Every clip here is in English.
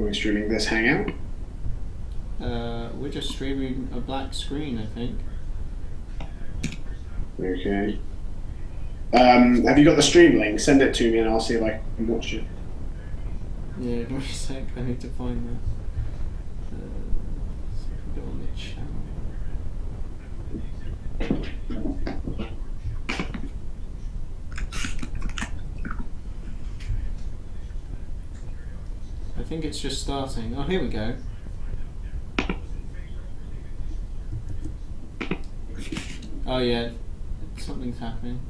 Are we streaming this hangout? We're just streaming a black screen, I think. Okay. Have you got the stream link? Send it to me and I'll see if I can watch it. Yeah, give me a sec. I need to find that. See if we go on the channel. I think it's just starting. Oh, here we go. Oh yeah, something's happening.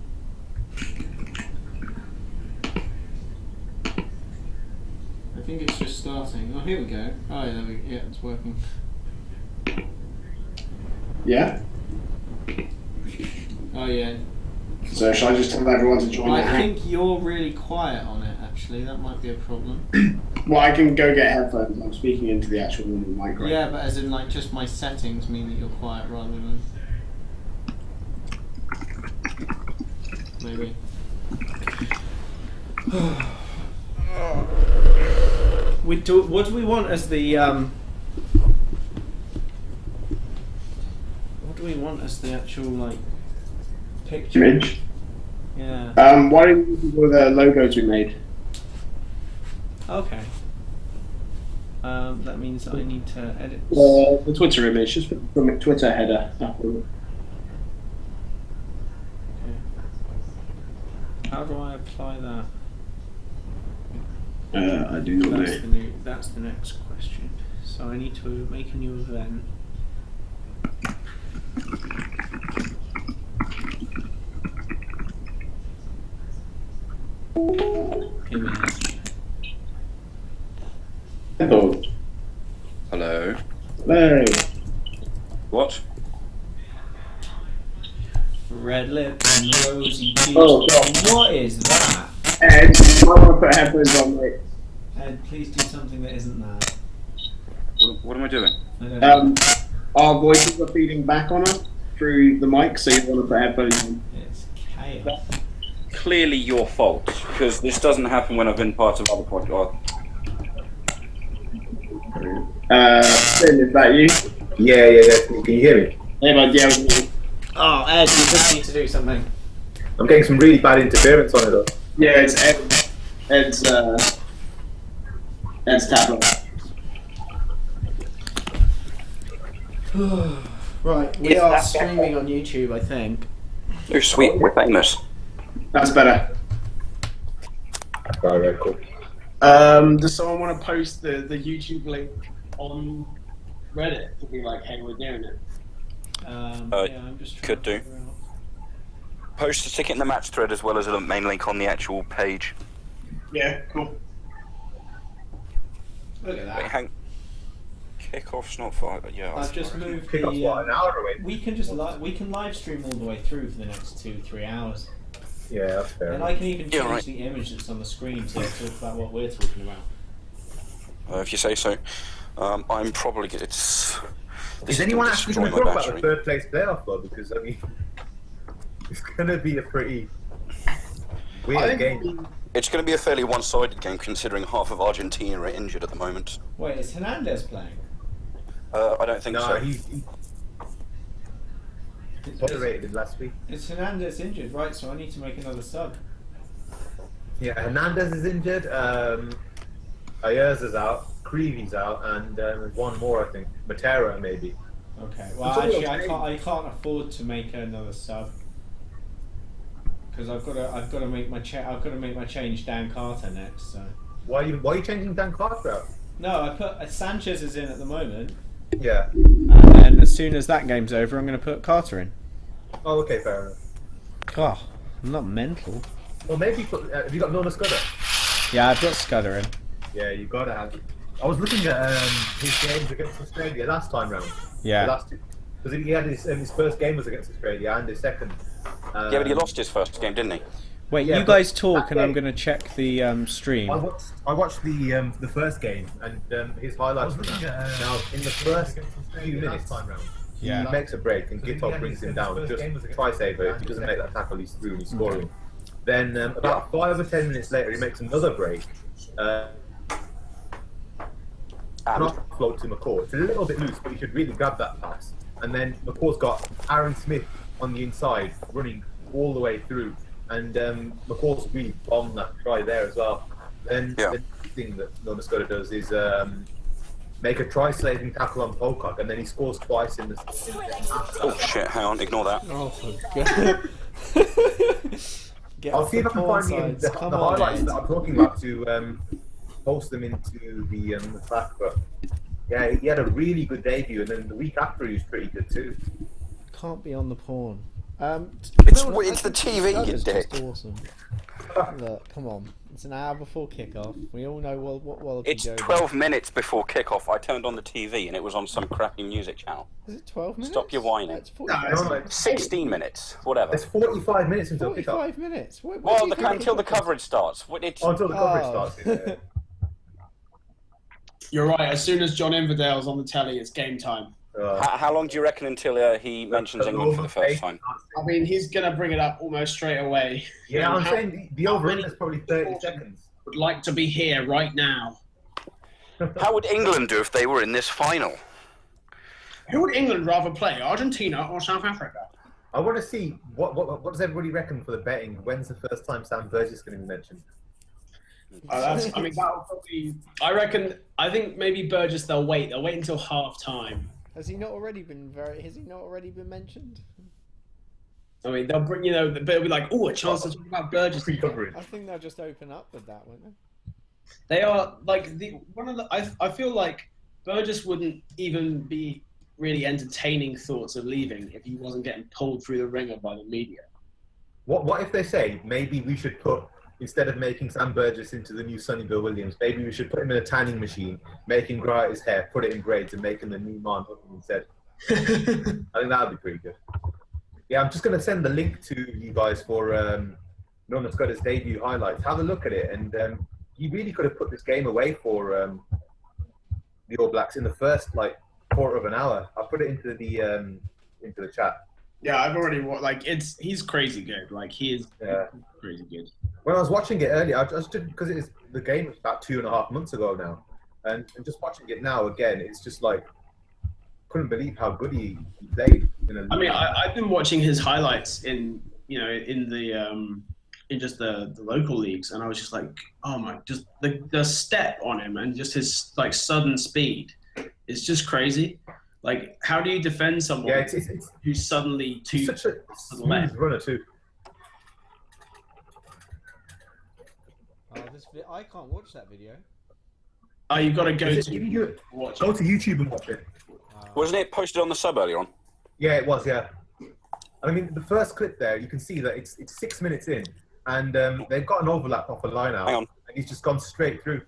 I think it's just starting. Oh, here we go. Oh yeah, yeah, it's working. Yeah? Oh yeah. So shall I just tell everyone to join? I think you're really quiet on it, actually. That might be a problem. Well, I can go get headphones. I'm speaking into the actual normal mic right Yeah, but as in, like, just my settings mean that you're quiet rather than... Maybe. What do we want as the what do we want as the actual, like, picture? Image. Yeah. Why don't you go with the logos we made? Okay. That means I need to edit. The Twitter image, just from a Twitter header. Okay. How do I apply that? I do not know. That's the next question. So I need to make a new event. Image. Hello. Hello. Hello. What? Red lips and rosy cheeks. Oh, God. What is that? Ed, I want to put headphones on, mate. Ed, please do something that isn't that. What am I doing? I don't know. Our voices are feeding back on us through the mic, so you want to put headphones on. It's chaos. Clearly your fault, because this doesn't happen when I've been part of other podcasts. Finn, is that you? Yeah. Can you hear me? Hey, bud, yeah, it was me. Oh, Ed, you just need to do something. I'm getting some really bad interference on it though. Yeah, it's Ed's tablet. Right, we are streaming on YouTube, I think. Oh, sweet, we're famous. That's better. Right, cool. Does someone want to post the YouTube link on Reddit to be like, hey, we're doing it? Yeah, I'm just trying could to do. figure out. Post the ticket in the match thread as well as a main link on the actual page. Yeah, cool. Look at Wait, that. hang. Kickoff's not far. Yeah. I've just moved Kickoff's what, an hour away? We can just we can live stream all the way through for the next 2-3 hours, Yeah, that's fair. and I can even change Yeah, right. the image that's on the screen to talk about what we're talking about. If you say so. I'm probably good. Is anyone actually going to talk about the third place playoff though? Because I mean, it's going to be a pretty weird game. It's going to be a fairly one-sided game, considering half of Argentina are injured at the moment. Wait, is Hernandez playing? I don't think No, so. he tolerated last week. Is Hernandez injured? Right, so I need to make another sub. Yeah, Hernandez is injured. Ayers is out. Creevy's out, and there's one more, I think. Matera maybe. Okay. Well, actually, I can't afford to make another sub because I've got to make my change Dan Carter next. So. Why are you changing Dan Carter out? No, I put Sanchez is in at the moment, Yeah. and then as soon as that game's over, I'm going to put Carter in. Oh, okay, fair enough. God, I'm not mental. Well, maybe put. Have you got Norma Scudder? Yeah, I've got Scudder in. Yeah, you gotta have. I was looking at his games against Australia last time round. Yeah. Because he had his first game was against Australia and his second. Yeah, but he lost his first game, didn't he? Wait, Yeah, you guys but talk, that and I'm game- going to check the stream. I watched the first game and his highlights from that. Now in the first few minutes, Yeah. he makes a break and Gitov brings him down. Just try saver. If he doesn't make that tackle, he's through and he's scoring. Then about 5 or 10 minutes later, he makes another break. And offload to McCall. It's a little bit loose, but you should really grab that pass. And then McCall's got Aaron Smith on the inside, running all the way through. And McCall's really bombed that try there as well. Then the thing that Norman Scudder does is make a try-saving tackle on Pocock, and then he scores twice in the. oh shit! Hang on, ignore that. Oh, for God. I'll see if I can find the highlights that I'm talking about to post them into the Slack. But yeah, he had a really good debut, and then the week after he was pretty good too. Can't be on the porn. It's the TV, you dick. Just awesome. Look, come on. It's an hour before kickoff. We all know what It's 12 minutes before kickoff. I turned on the TV and it was on some crappy music channel. Is it 12 minutes? Stop your whining. It's 45 16 minutes, whatever. It's 45 minutes until kickoff. 45 minutes? Well, until the coverage starts. Until the coverage starts. Yeah. You're right. As soon as John Inverdale's on the telly, it's game time. How long do you reckon until he mentions England for the first time? I mean, he's going to bring it up almost straight away. Yeah, I'm saying the over-under is probably 30 seconds. Would like to be here right now. How would England do if they were in this final? Who would England rather play, Argentina or South Africa? I want to see what does everybody reckon for the betting? When's the first time Sam Burgess is going to be mentioned? I mean, that'll probably. I think maybe Burgess. They'll wait. They'll wait until half time. Has he not already been mentioned? I mean, they'll bring, they'll be like, oh, a chance to talk about Burgess. Pre-coverage. I think they'll just open up with that, won't they? They are like I feel like Burgess wouldn't even be really entertaining thoughts of leaving if he wasn't getting pulled through the ringer by the media. What if they say maybe we should put, instead of making Sam Burgess into the new Sonny Bill Williams, maybe we should put him in a tanning machine, make him grow out his hair, put it in braids, and make him the new man instead. I think that would be pretty good. Yeah, I'm just going to send the link to you guys for Norman Scudder's debut highlights. Have a look at it, and you really could have put this game away for the All Blacks in the first quarter of an hour. I'll put it into the chat. Yeah, I've already he's crazy good. Like he is crazy good. When I was watching it earlier, I just did because the game was about 2.5 months ago now, and just watching it now again, it's just like couldn't believe how good he played. I mean, I've been watching his highlights in just the local leagues, and I was just like, oh my, just the step on him and just his sudden speed, it's just crazy. Like, how do you defend someone who's suddenly too such a smooth runner too? I can't watch that video. Oh, you've got to go to YouTube and watch it. Wasn't it posted on the sub earlier on? Yeah, it was. Yeah. I mean, the first clip there, you can see that it's 6 minutes in, and they've got an overlap off a line out, and he's just gone straight through.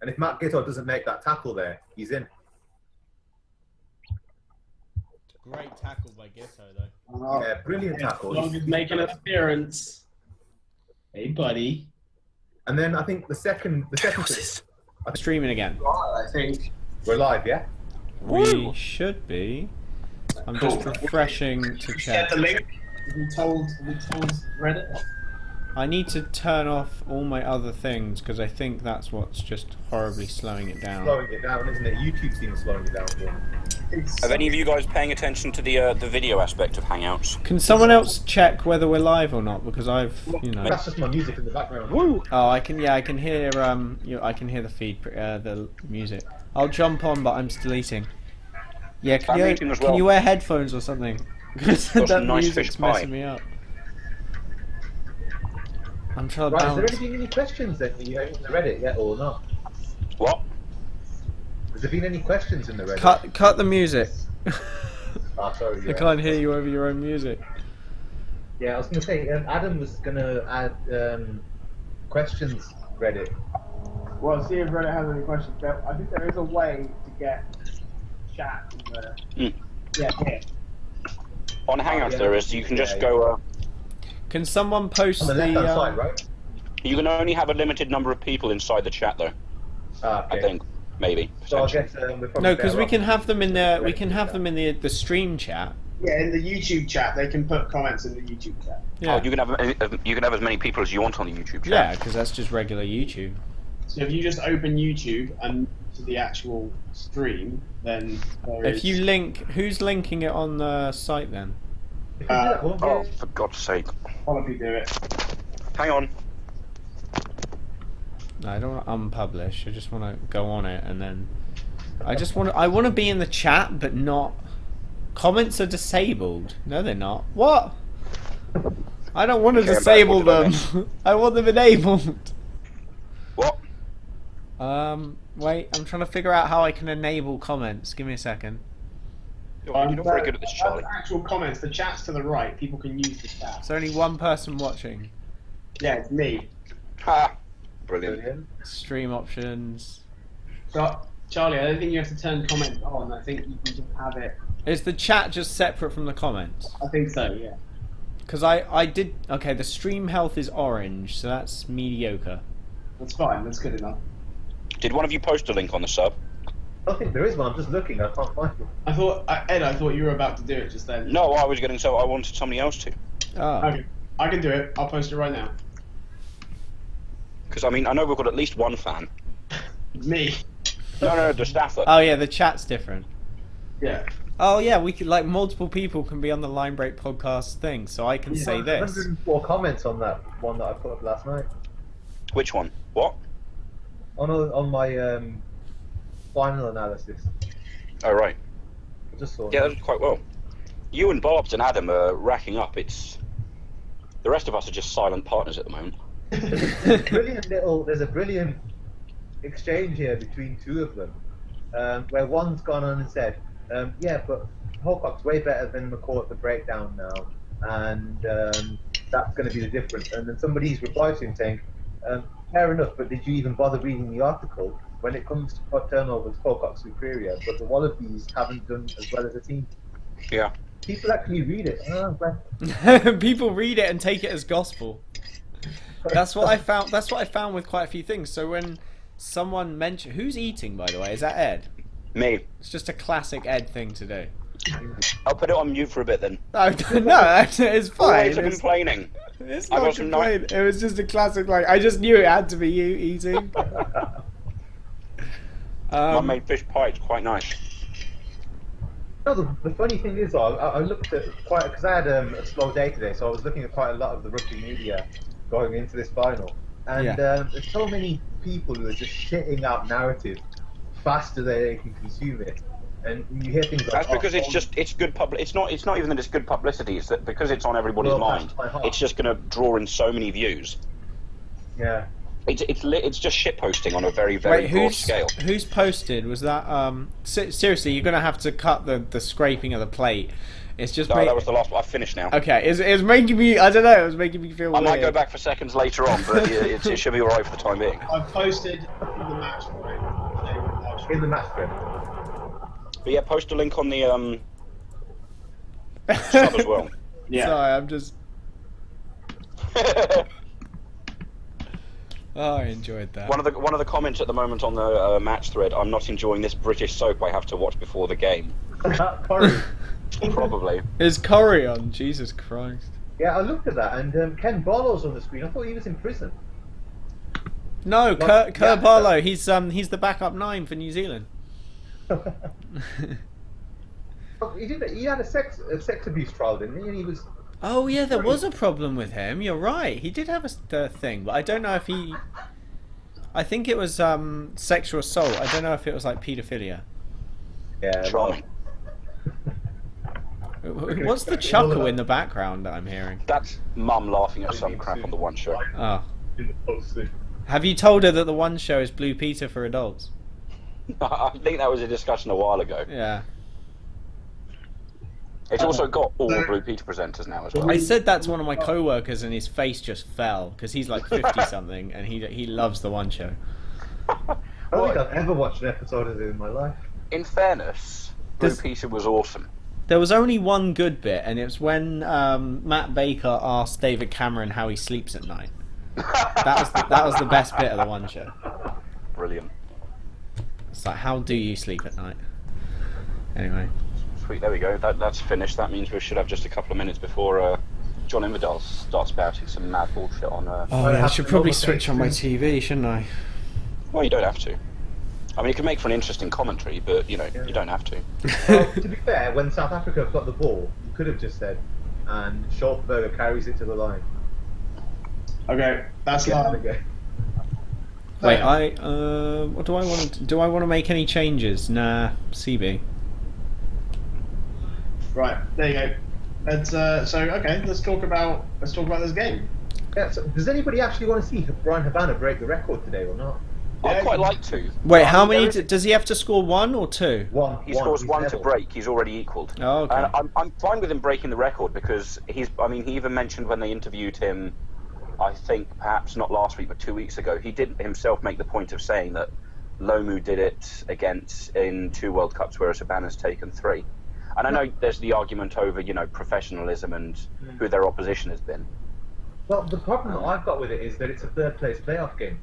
And if Matt Gitto doesn't make that tackle there, he's in. Great tackle by Gitto, though. Yeah, brilliant tackle. He's making an appearance. Hey, buddy. And then I think the second clip, Streaming again. I think we're live, yeah? We should be. I'm just refreshing to check. Get the link. We told Reddit. I need to turn off all my other things because I think that's what's just horribly slowing it down. Slowing it down, isn't it? YouTube seems slowing it down for me. Are any of you guys paying attention to the video aspect of Hangouts? Can someone else check whether we're live or not? Because That's just my music in the background. Woo! Oh, I can hear I can hear the feed, the music. I'll jump on, but I'm still eating. Yeah, can you wear headphones or something? Because that music's messing me up. I'm trying to balance. Has there been any questions in the Reddit yet or not? What? Has there been any questions in the Reddit? Cut the music. Sorry. Yeah. I can't hear you over your own music. Yeah, I was going to say, Adam was going to add questions Reddit. Well, see if Reddit has any questions. I think there is a way to get chat in there. Yeah. On Hangouts there is. You can just go... Can someone post on the left-hand side, right? You can only have a limited number of people inside the chat, though. Okay. I think, maybe. So I guess no, because we can have them in the the stream chat. Yeah, in the YouTube chat, they can put comments in the YouTube chat. Yeah, you can have as many people as you want on the YouTube chat. Yeah, because that's just regular YouTube. So if you just open YouTube and to the actual stream, then if you link, who's linking it on the site then? Oh, for God's sake! Why don't you do it? Hang on. No, I don't want to unpublish. I just want to go on it and then. I want to be in the chat, but not. Comments are disabled. No, they're not. What? I don't want to disable them. I want them enabled. What? Wait. I'm trying to figure out how I can enable comments. Give me a second. You're not very good at this, Charlie. Actual comments. The chat's to the right. People can use the chat. There's only one person watching. Yeah, it's me. Ha! Brilliant. Stream options. So, Charlie, I don't think you have to turn comments on. I think you can just have it. Is the chat just separate from the comments? I think so, yeah. Because I did... Okay, the stream health is orange, so that's mediocre. That's fine, that's good enough. Did one of you post a link on the sub? I think there is one. I'm just looking. I can't find it. I thought you were about to do it just then. No, I wanted somebody else to. Oh. Okay, I can do it. I'll post it right now. Because, I mean, I know we've got at least one fan. Me. No, the staff. Oh yeah, the chat's different. Yeah. Oh yeah, we could, like, multiple people can be on the Line Break podcast thing, so I can say this. 104 comments on that one that I put up last night. Which one? What? On my final analysis. Oh, right. I just saw Yeah, that. that was quite well. You and Barbs and Adam are racking up. The rest of us are just silent partners at the moment. There's a brilliant exchange here between two of them, where one's gone on and said, yeah, but Hawcock's way better than McCall at the breakdown now, and that's going to be the difference. And then somebody's replied to him saying, fair enough, but did you even bother reading the article? When it comes to pot turnovers, Hawcock's superior, but the Wallabies haven't done as well as a team. Yeah. People actually read it. People read it and take it as gospel. That's what I found. That's what I found with quite a few things. So when someone mentioned, who's eating, by the way, is that Ed? Me. It's just a classic Ed thing to do. I'll put it on mute for a bit then. No, it's fine. Always complaining. It's I not got some complaining. It was just a classic. Like, I just knew it had to be you eating. My made fish pie. It's quite nice. No, the funny thing is, I looked at quite, because I had a slow day today, so I was looking at quite a lot of the rugby media going into this final, and there's so many people who are just shitting out narrative faster than they can consume it, and you hear things like that's because it's good public. It's not even that it's good publicity. It's that because it's on everybody's mind. It's just going to draw in so many views. Yeah. It's just shit posting on a very broad scale. Who's posted? Was that seriously? You're gonna have to cut the scraping of the plate. It's just. No, that was the last one. I've finished now. Okay, it's making me. I don't know. It was making me feel. I weird. might go back for seconds later on, but it should be alright for the time being. I've posted in the match thread. In the match thread. But yeah, post a link on the sub as well. Yeah. Sorry, I'm just. Oh, I enjoyed that. One of the comments at the moment on the match thread. I'm not enjoying this British soap I have to watch before the game. Corey. Probably. Is Corey on? Jesus Christ. Yeah, I looked at that, and Ken Barlow's on the screen. I thought he was in prison. No, Kerr Barlow. He's the backup 9 for New Zealand. He had a sex abuse trial, didn't he? And he was. Oh yeah, there was a problem with him. You're right. He did have a thing, but I don't know if he. I think it was sexual assault. I don't know if it was like paedophilia. Yeah. Charming. What's the chuckle in the background that I'm hearing? That's Mum laughing at some crap on the One Show. Oh. Have you told her that the One Show is Blue Peter for adults? I think that was a discussion a while ago. Yeah. It's also got all Blue Peter presenters now as well. I said that to one of my co-workers and his face just fell because he's like 50-something and he loves the One Show. I don't think I've ever watched an episode of it in my life. In fairness, Blue Peter was awesome. There was only one good bit, and it was when Matt Baker asked David Cameron how he sleeps at night. That was the best bit of the One Show. Brilliant. It's like, how do you sleep at night? Anyway. Sweet, there we go. That's finished. That means we should have just a couple of minutes before John Inverdale starts spouting some mad bullshit on. Oh yeah, I should probably switch on my TV, shouldn't I? Well, you don't have to. I mean, it can make for an interesting commentary, but you don't have to. Well, to be fair, when South Africa have got the ball, you could have just said, and Schultberger carries it to the line. Okay, that's live. Okay. Wait, what do I want to do? I want to make any changes? Nah, CB. Right, there you go. Let's let's talk about this game. Yeah, so does anybody actually want to see Brian Havana break the record today or not? I'd quite like to. Wait, how many does he have to score? 1 or 2? One. He scores He's 1 to level. break. He's already equalled. Oh, okay. I'm fine with him breaking the record because he even mentioned when they interviewed him, I think perhaps not last week but 2 weeks ago, he did himself make the point of saying that Lomu did it in 2 World Cups, whereas Habana's taken 3. And I know there's the argument over, professionalism and who their opposition has been. Well, the problem that I've got with it is that it's a third place playoff game.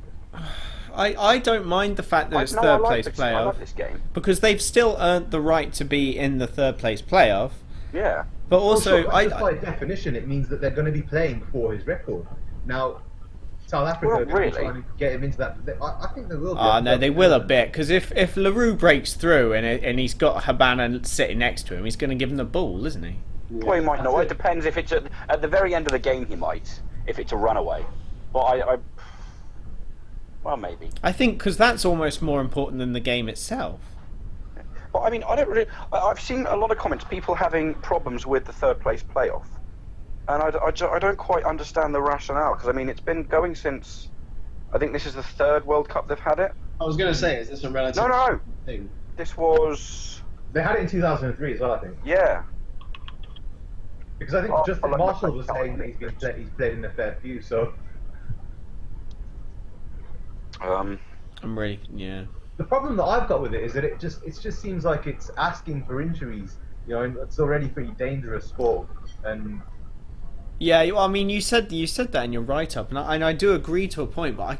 I don't mind the fact that it's third place playoff. I like this game. Because they've still earned the right to be in the third place playoff. Yeah. But also, just by definition, it means that they're going to be playing before his record. Now, South Africa are trying to get him into that. I think they will. No, they will a bit. Because if LaRue breaks through and he's got Habana sitting next to him, he's going to give him the ball, isn't he? Yeah. Well, he might not. It depends. If it's at the very end of the game, he might. If it's a runaway. But well, maybe. I think because that's almost more important than the game itself. But I mean, I've seen a lot of comments, people having problems with the third place playoff. And I don't quite understand the rationale, because I mean, it's been going since, I think this is the 3rd World Cup they've had it. I was going to say, is this a relative No. thing? This was... They had it in 2003 as well, I think. Yeah. Because I think Justin Marshall was saying that he's played in a fair few, so... I'm really, yeah. The problem that I've got with it is that it just seems like it's asking for injuries. And it's already a pretty dangerous sport. And yeah, I mean, you said that in your write-up, and I do agree to a point, but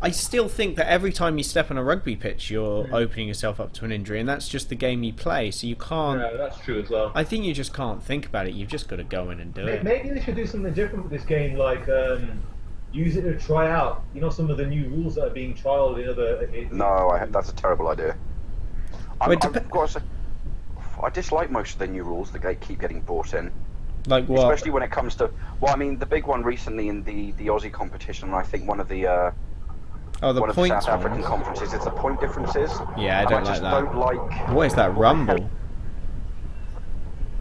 I still think that every time you step on a rugby pitch, you're opening yourself up to an injury, and that's just the game you play. So you can't. Yeah, that's true as well. I think you just can't think about it. You've just got to go in and do it. Maybe they should do something different with this game, like use it to try out. Some of the new rules that are being trialed in other. No, that's a terrible idea. I've got to say, I dislike most of the new rules that keep getting brought in. Like what? Especially when it comes to, well, I mean, the big one recently in the Aussie competition, and I think one of the the South African conferences, is the point differences. Yeah, I don't like that. Don't like. What is that rumble?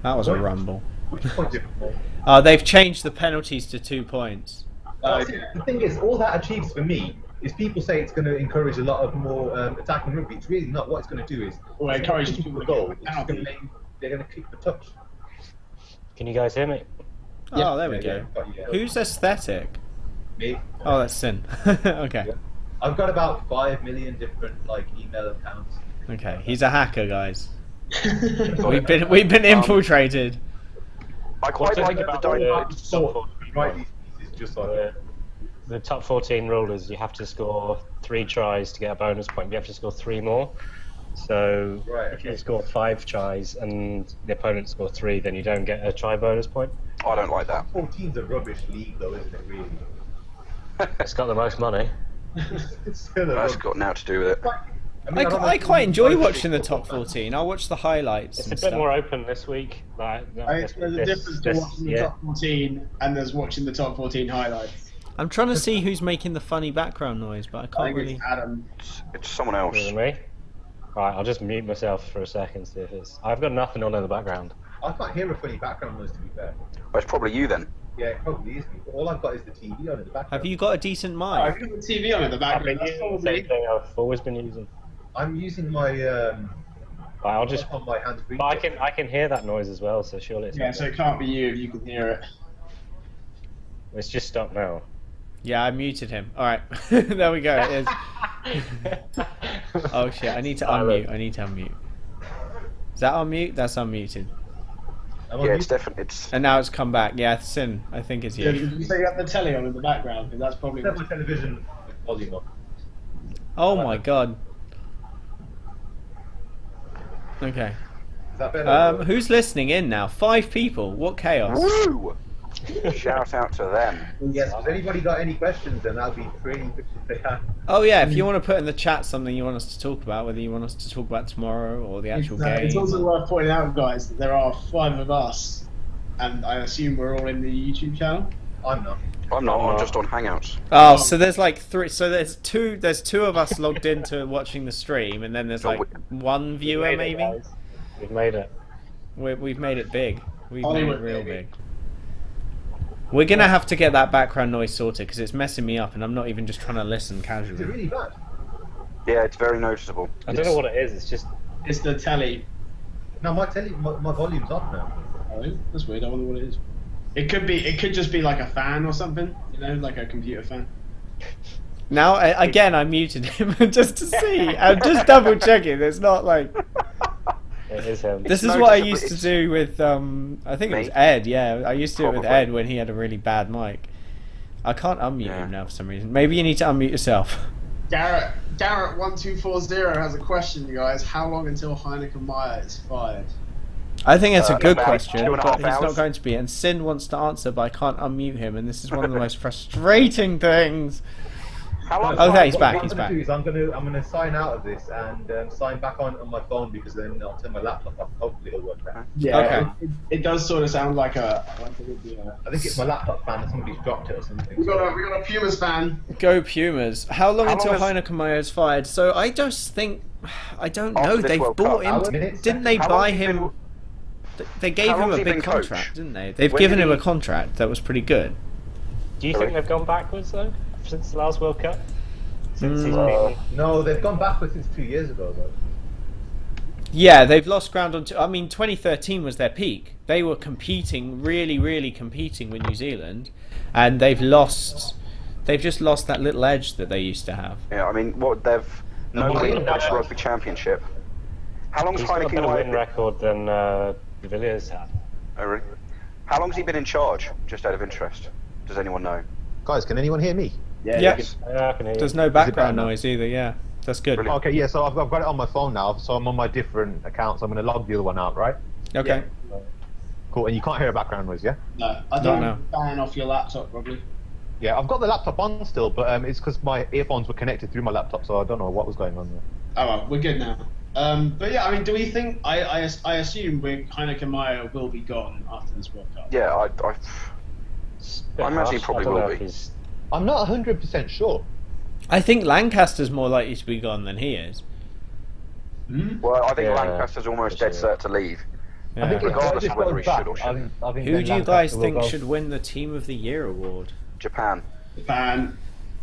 That was a rumble. Which point difference? They've changed the penalties to 2 points. The thing is, all that achieves for me is people say it's going to encourage a lot of more attacking rugby. It's really not. What it's going to do is encourage people to goal. They're going to kick the touch. Can you guys hear me? Oh, there we go. Yeah. Who's aesthetic? Me. Oh, that's Sin. Okay. Yeah. I've got about 5 million different email accounts. Okay, he's a hacker, guys. we've been infiltrated. I quite like the dynamics. Write these pieces just like the top 14 rule is you have to score 3 tries to get a bonus point. You have to score 3 more. So if you score 5 tries and the opponent scores 3, then you don't get a try bonus point. I don't like that. 14's a rubbish league, though, isn't it? Really. It's got the most money. That's got now to do with it. I quite enjoy watching the top 14. I'll watch the highlights. It's a bit more open this week. There's a difference to watching the top 14 and there's watching the top 14 highlights. I'm trying to see who's making the funny background noise, but I can't really. It's Adam. It's someone else. Is it me? Right, I'll just mute myself for a second. See if it's. I've got nothing on in the background. I can't hear a funny background noise, to be fair. Well, it's probably you then. Yeah, it probably is me. But all I've got is the TV on in the background. Have you got a decent mic? I've got the TV on in the background. I've been using the same thing I've always been using. I'm using my. I'll just on my hands free. But I can hear that noise as well, so surely it's. Yeah, so it can't be you if you can hear it. It's just stopped now. Yeah, I muted him. Alright, there we go, it is. Oh shit, I need to unmute. Is that on mute? That's unmuted. Yeah, it's definitely. And now it's come back. Yeah, Sin, I think it's you. Did you say you have the telly on in the background? That's probably. I have my television volume up. Oh my god. Okay. Is that better? Who's listening in now? 5 people. What chaos. Woo! Shout out to them. Yes, has anybody got any questions? Then that'll be pretty good if they have. Oh yeah, if you want to put in the chat something you want us to talk about, whether you want us to talk about tomorrow or the actual game. It's also worth pointing out, guys, that there are 5 of us, and I assume we're all in the YouTube channel. I'm not. I'm not. I'm just on Hangouts. Oh, so there's like 3. So there's two. There's 2 of us logged into watching the stream, and then there's like 1 viewer maybe. We've made it. We've made it big. We've made it real big. We're gonna have to get that background noise sorted because it's messing me up, and I'm not even just trying to listen casually. Is it really bad? Yeah, it's very noticeable. I don't know what it is. It's just. It's the telly. No, my volume's off now. Oh, that's weird. I wonder what it is. It could just be like a fan or something, you know, like a computer fan. Now, again, I muted him just to see. I'm just double checking. It's not like. It is him. This is what I used to do with, I think it was Ed, yeah. I used to do it with Ed when he had a really bad mic. I can't unmute him now for some reason. Maybe you need to unmute yourself. Garrett1240 has a question, you guys. How long until Heineken Meyer is fired? I think that's a good about question, 2.5 but he's hours. not going to be. And Sin wants to answer, but I can't unmute him, and this is one of the most frustrating things. How long? Okay, he's back. What He's I'm back. gonna do is I'm gonna sign out of this and sign back on my phone because then I'll turn my laptop off. Hopefully it'll work out. Yeah, Okay. it does sort of sound like a. I think it's my laptop fan and somebody's dropped it or something. We got a Pumas fan. Go Pumas. How long How until long is- Heineken Meyer is fired? So I just think, I don't After know. this They've World bought Cup. him. Minutes? Didn't they How long buy has he him? been- They gave How him long's a he big been coach? contract, didn't they? They've When given did him a he- contract that was pretty good. Do you think they've gone backwards though since the last World Cup? Since he's Mm. been. No, they've gone backwards since 2 years ago though. Yeah, they've lost ground on. I mean, 2013 was their peak. They were competing, really competing with New Zealand, and they've lost. They've just lost that little edge that they used to have. Yeah, I mean, no win in the British Rugby Championship. How long's He's got a Heineken better Meyer? win record than Villiers had. Oh, really? How long's he been in charge? Just out of interest, does anyone know? Guys, can anyone hear me? Yeah. Yeah, I can hear you. There's no background now? noise either. Yeah, that's good. Brilliant. Okay, yeah, so I've got it on my phone now, so I'm on my different account, so I'm going to log the other one out, right? Okay. Cool, and you can't hear a background noise, yeah? No, I don't No. ban off your laptop, probably. Yeah, I've got the laptop on still, but it's because my earphones were connected through my laptop, so I don't know what was going on there. Oh well, we're good now. But yeah, I mean, do we think? I assume Heineken Meyer will be gone after this World Cup. Yeah, I imagine he I probably don't will know be. if he's- I'm not 100% sure. I think Lancaster's more likely to be gone than he is. Well, I think Yeah, Lancaster's almost dead sure. cert to leave. Yeah. I think Regardless if of whether goes he should back, or shouldn't. I think Who then do you guys Lancaster will think go. should win the Team of the Year award? Japan. Japan.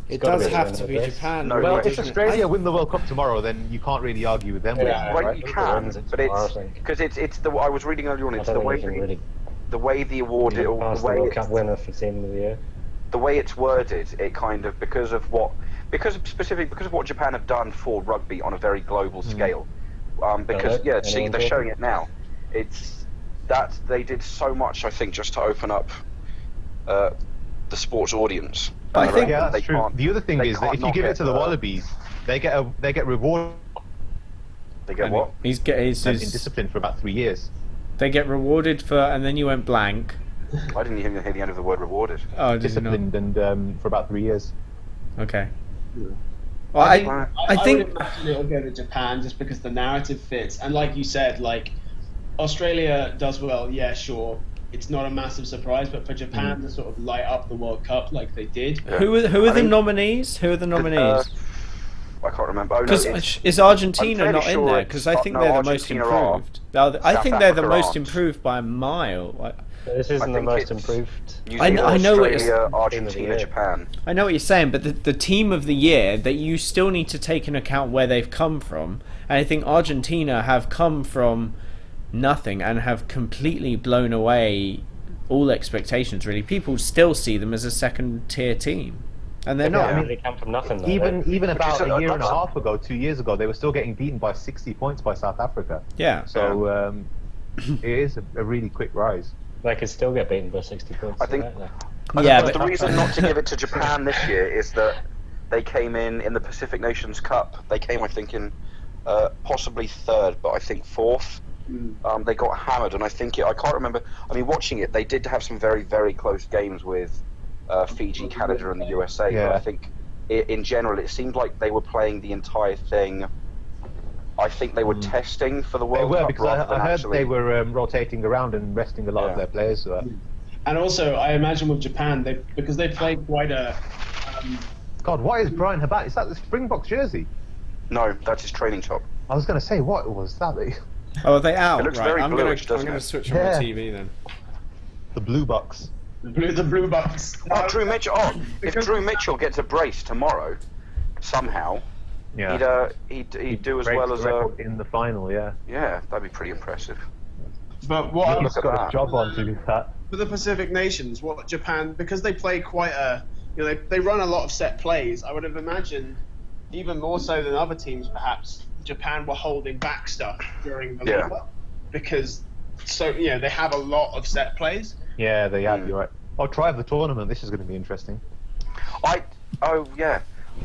It gotta does be have one to of be this. Japan. No, really, Well, way. if doesn't it? Australia win the World Cup tomorrow, then you can't really argue with them. Yeah, Well, right. you Who can, wins it but tomorrow, I it's think. because it's the. I was reading earlier on. I It's don't the think way you can really the way the award, pass the the way World Cup winner for Team of the Year. the way it's worded, it kind of because of what Japan have done for rugby on a very global scale. Because Got it. see, Anyone they're talking? showing it now. It's that they did so much, I think, just to open up the sports audience. I think- Yeah, they that's true. can't- The other thing they is that can't if you knock give it to the uh, Wallabies, they get rewarded They get what? He's in discipline for about 3 years. they get rewarded for, and then you went blank. I didn't even hear the end of the word rewarded. Oh, did you not? Disciplined and for about 3 years. Okay. Well, I think would imagine it'll go to Japan just because the narrative fits, and like you said, like Australia does well. Yeah, sure. It's not a massive surprise, but for Japan to sort of light up the World Cup like they did, Yeah. who are I the mean, nominees? Who are the nominees? I can't remember. Oh, no, Because it's- is I'm Argentina fairly not in sure there? it's- Because I think no, they're the most Argentina are. improved. I South think they're the Africa most aren't. improved by a mile. This isn't the think most it's improved. New I Zealand, know what you're Australia, Team of the Argentina, Year. Japan. I know what you're saying, but the team of the year that you still need to take into account where they've come from, and I think Argentina have come from nothing and have completely blown away all expectations. Really, people still see them as a second-tier team, and they're not. I mean, they come from nothing. Though, Even right? about is a year and a that's- half ago, 2 years ago, they were still getting beaten by 60 points by South Africa. Yeah. So it is a really quick rise. They could still get beaten by 60 points. I think- right there. Yeah, But but the reason not to give it to Japan this year is that they came in the Pacific Nations Cup. They came, I think, in possibly third, but I think fourth. They got hammered, and I can't remember. I mean, watching it, they did have some very, very close games with Fiji, Canada, and the USA. Yeah. But I think, in general, it seemed like they were playing the entire thing. I think they were testing for the World Cup. They were, because I heard actually... they were rotating around and resting a lot of their players. So. And also, I imagine with Japan, because they played quite a. God, what is Brian Habat? Is that the Springboks jersey? No, that's his training top. I was going to say, what was that? Oh, are they out? It looks right. very I'm bluish, going doesn't to it? switch on my TV then. The Blue Box. The blue bucks. Oh, Drew Mitchell. Oh, if Drew Mitchell gets a brace tomorrow, somehow, he'd do as well as in the final. Yeah. Yeah, that'd be pretty impressive. But what He's got a job on to do that. For the Pacific nations, what Japan, because they play quite they run a lot of set plays. I would have imagined, even more so than other teams, perhaps Japan were holding back stuff during the lead up, because they have a lot of set plays. Yeah, they have. You're right. Oh, try of the tournament. This is going to be interesting. I'm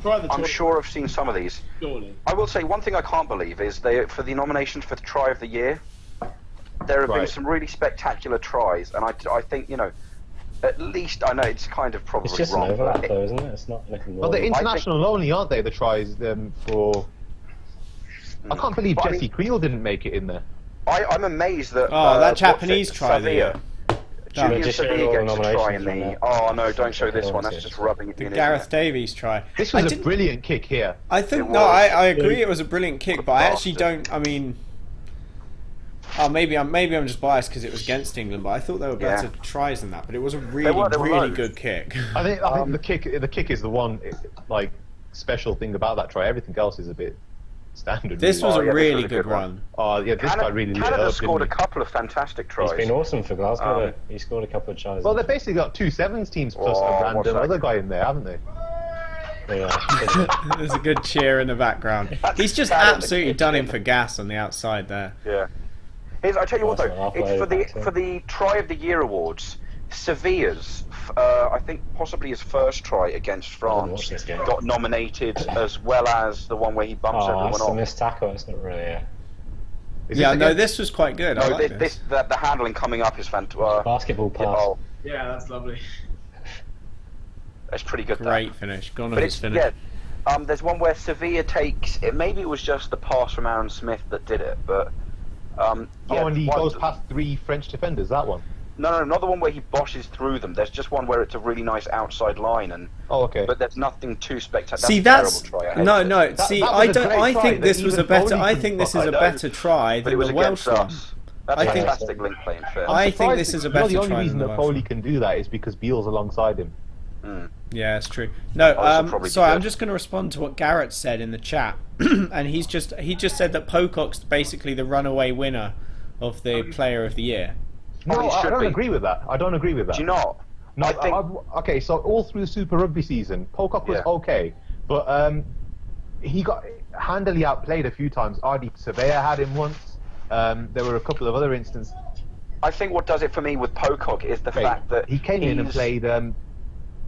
tournament. sure I've seen some of these. Surely. I will say one thing I can't believe is for the nominations for the Try of the Year, there have been some really spectacular tries, and I think at least I know it's kind of probably it's just wrong. An overlap, though, isn't it? It's not anything more. Well, they're international only, aren't they? The tries for. I can't believe Jesse Creel didn't make it in there. I'm amazed that. That Japanese try there. Julian Sevilla gets a try in the. Oh no! Don't show this one. That's just rubbing it in. Gareth Davies try. This was a brilliant kick here. I think I agree. It was a brilliant kick, but I actually don't. I mean. Oh, maybe I'm just biased because it was against England, but I thought there were better tries than that. But it was a really good kick. I think the kick is the one special thing about that try. Everything else is a bit standard. This was a really good run. Oh yeah, this guy really lit Canada up, scored a couple of fantastic tries. He's been awesome for Glasgow. He scored a couple of tries. Well, they've basically got 2 sevens teams plus a random other guy in there, haven't they? There's a good cheer in the background. He's just absolutely done him for gas on the outside there. Yeah. I tell you what though, it's for the Try of the Year awards. Sevilla's, I think possibly his first try against France, got nominated, as well as the one where he bumps everyone off. That's a missed tackle. It's not really. This was quite good. No, I like this. The handling coming up is fantastic. Basketball pass. Yeah, that's lovely. That's pretty good. Great finish. Gone on his finish. Yeah, there's one where Sevilla takes. Maybe it was just the pass from Aaron Smith that did it, but. And he goes past 3 French defenders. That one. No, not the one where he boshes through them. There's just one where it's a really nice outside line, and but there's nothing too spectacular. See, that's no. See, I don't. I think this was a better. I think this is a better try than the Welsh one. That's fantastic link play in fair. I think this is a better try. The only reason that Foley can do that is because Beale's alongside him. Yeah, it's true. No, sorry, I'm just going to respond to what Garrett said in the chat, and he just said that Pocock's basically the runaway winner of the Player of the Year. No, I don't agree with that. Do you not? No, okay, so all through the Super Rugby season, Pocock was okay, but he got handily outplayed a few times. Ardi Surveyor had him once. There were a couple of other instances. I think what does it for me with Pocock is the fact that he came in and played.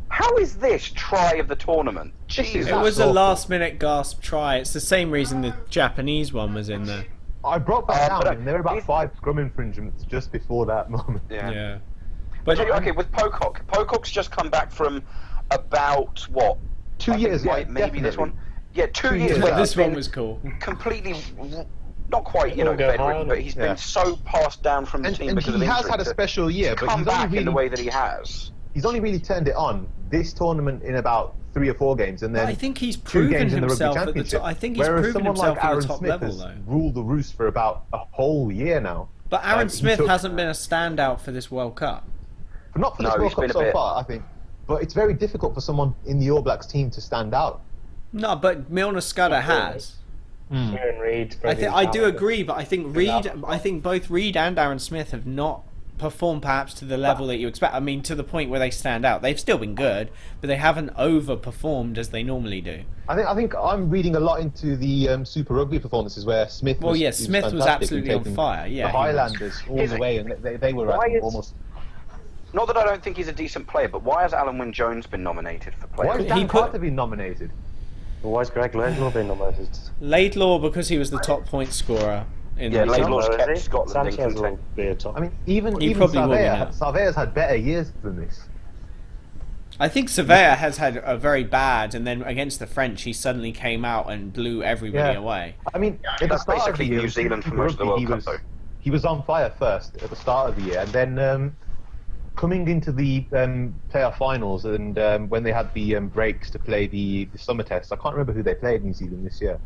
How is this try of the tournament? Jesus. It was a last-minute gasp try. It's the same reason the Japanese one was in there. I broke that down, and there were about 5 scrum infringements just before that moment. Yeah. But okay, with Pocock's just come back from about what? 2 years, maybe definitely. This one. Yeah, 2 years. But this one was cool. Completely, not quite, bedridden, but he's been so passed down from the team because of injury. He has had a special year, but come back in the way that he has. He's only really turned it on this tournament in about 3 or 4 games, and then I think he's proven himself at the top. I think he's proven himself at the top level, though. Ruled the roost for about a whole year now. But Aaron Smith hasn't been a standout for this World Cup. Not for this World Cup so far, I think. But it's very difficult for someone in the All Blacks team to stand out. No, but Milner Scudder has. Aaron Reid. I do agree, but I think both Reid and Aaron Smith have not performed perhaps to the level that you expect. I mean, to the point where they stand out. They've still been good, but they haven't overperformed as they normally do. I think I'm reading a lot into the Super Rugby performances where Smith was. Well, yeah, Smith was absolutely on fire. Yeah, the Highlanders all the way, and they were almost. Not that I don't think he's a decent player, but why has Alan Wynne-Jones been nominated for player? Why has Dan Carter been nominated? Why has Greg Laidlaw been nominated? Laidlaw because he was the top point scorer. in Yeah, the Laidlaw's Is kept he? Scotland in Sanchez will contention. be a top. I mean, even He probably will be now. Surveyor's had better years than this. I think Surveyor has had a very bad, and then against the French, he suddenly came out and blew everybody away. I mean, at the That's start of the basically year, New Zealand for most of the World Cup, though. he was on fire first at the start of the year, and then coming into the playoff finals, and when they had the breaks to play the summer tests, I can't remember who they played New Zealand this year.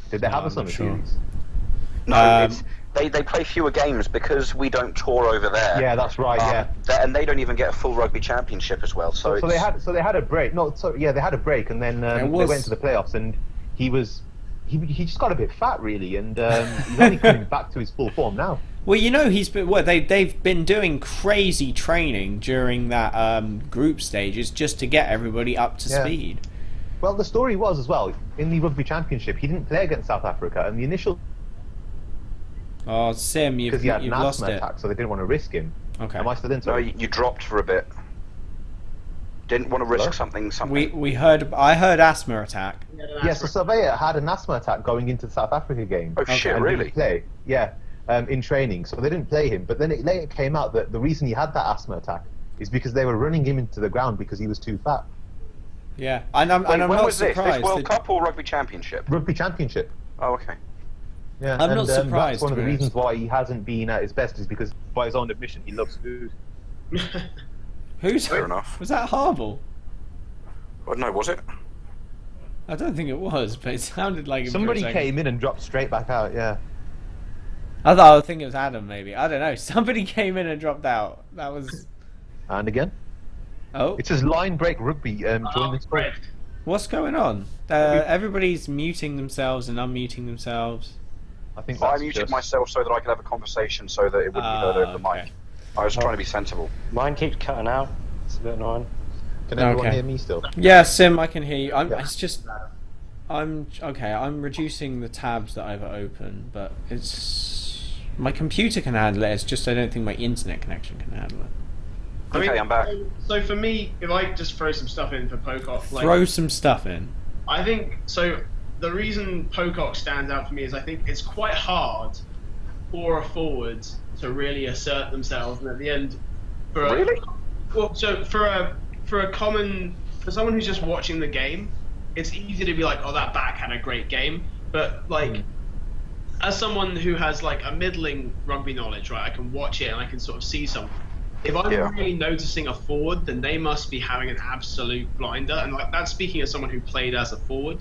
Did they have a summer series? No, they play fewer games because we don't tour over there. Yeah, that's right. And they don't even get a full rugby championship as well. So they had a break. They had a break, and then they went to the playoffs, and he just got a bit fat really, and he's only coming back to his full form now. Well, you know, they've been doing crazy training during that group stages just to get everybody up to speed. Well, the story was as well in the rugby championship, he didn't play against South Africa, and the initial. Oh, Sim, because he had an lost asthma it. attack, so they didn't want to risk him. Okay. Am I still in? No, you dropped for a bit. Didn't want to risk something. I heard asthma attack. Yes, the Surveyor had an asthma attack going into the South Africa game. Oh shit! And Really? didn't play. Yeah, in training, so they didn't play him. But then it later came out that the reason he had that asthma attack is because they were running him into the ground because he was too fat. Yeah, and I'm when not was surprised. This World Cup or Rugby Championship? Rugby championship. Oh, okay. Yeah, I'm not surprised, That's one of the to be reasons why he hasn't been at his best is because, by his own admission, he loves food. Fair enough. Was that Harble? Well, no, was it? I don't think it was, but it sounded like it. Somebody came in and dropped straight back out. Yeah. I think it was Adam. Maybe I don't know. Somebody came in and dropped out. That was. And again. Oh. It says line break rugby. Join this break. What's going on? Everybody's muting themselves and unmuting themselves. I think I muted myself so that I could have a conversation so that it wouldn't be heard over the mic. I was trying to be sensible. Mine keeps cutting out. It's a bit annoying. Can everyone hear me still? Yeah, Sim, I can hear you. It's just, I'm reducing the tabs that I've opened, but my computer can handle it. It's just I don't think my internet connection can handle it. Okay, I'm back. So for me, if I just throw some stuff in for Pocock, throw some stuff in. I think so. The reason Pocock stands out for me is I think it's quite hard for a forward to really assert themselves, and at the end, for someone who's just watching the game, it's easy to be like, oh, that back had a great game, but as someone who has like a middling rugby knowledge, right, I can watch it and I can sort of see something. If I'm really noticing a forward, then they must be having an absolute blinder, and that's speaking as someone who played as a forward.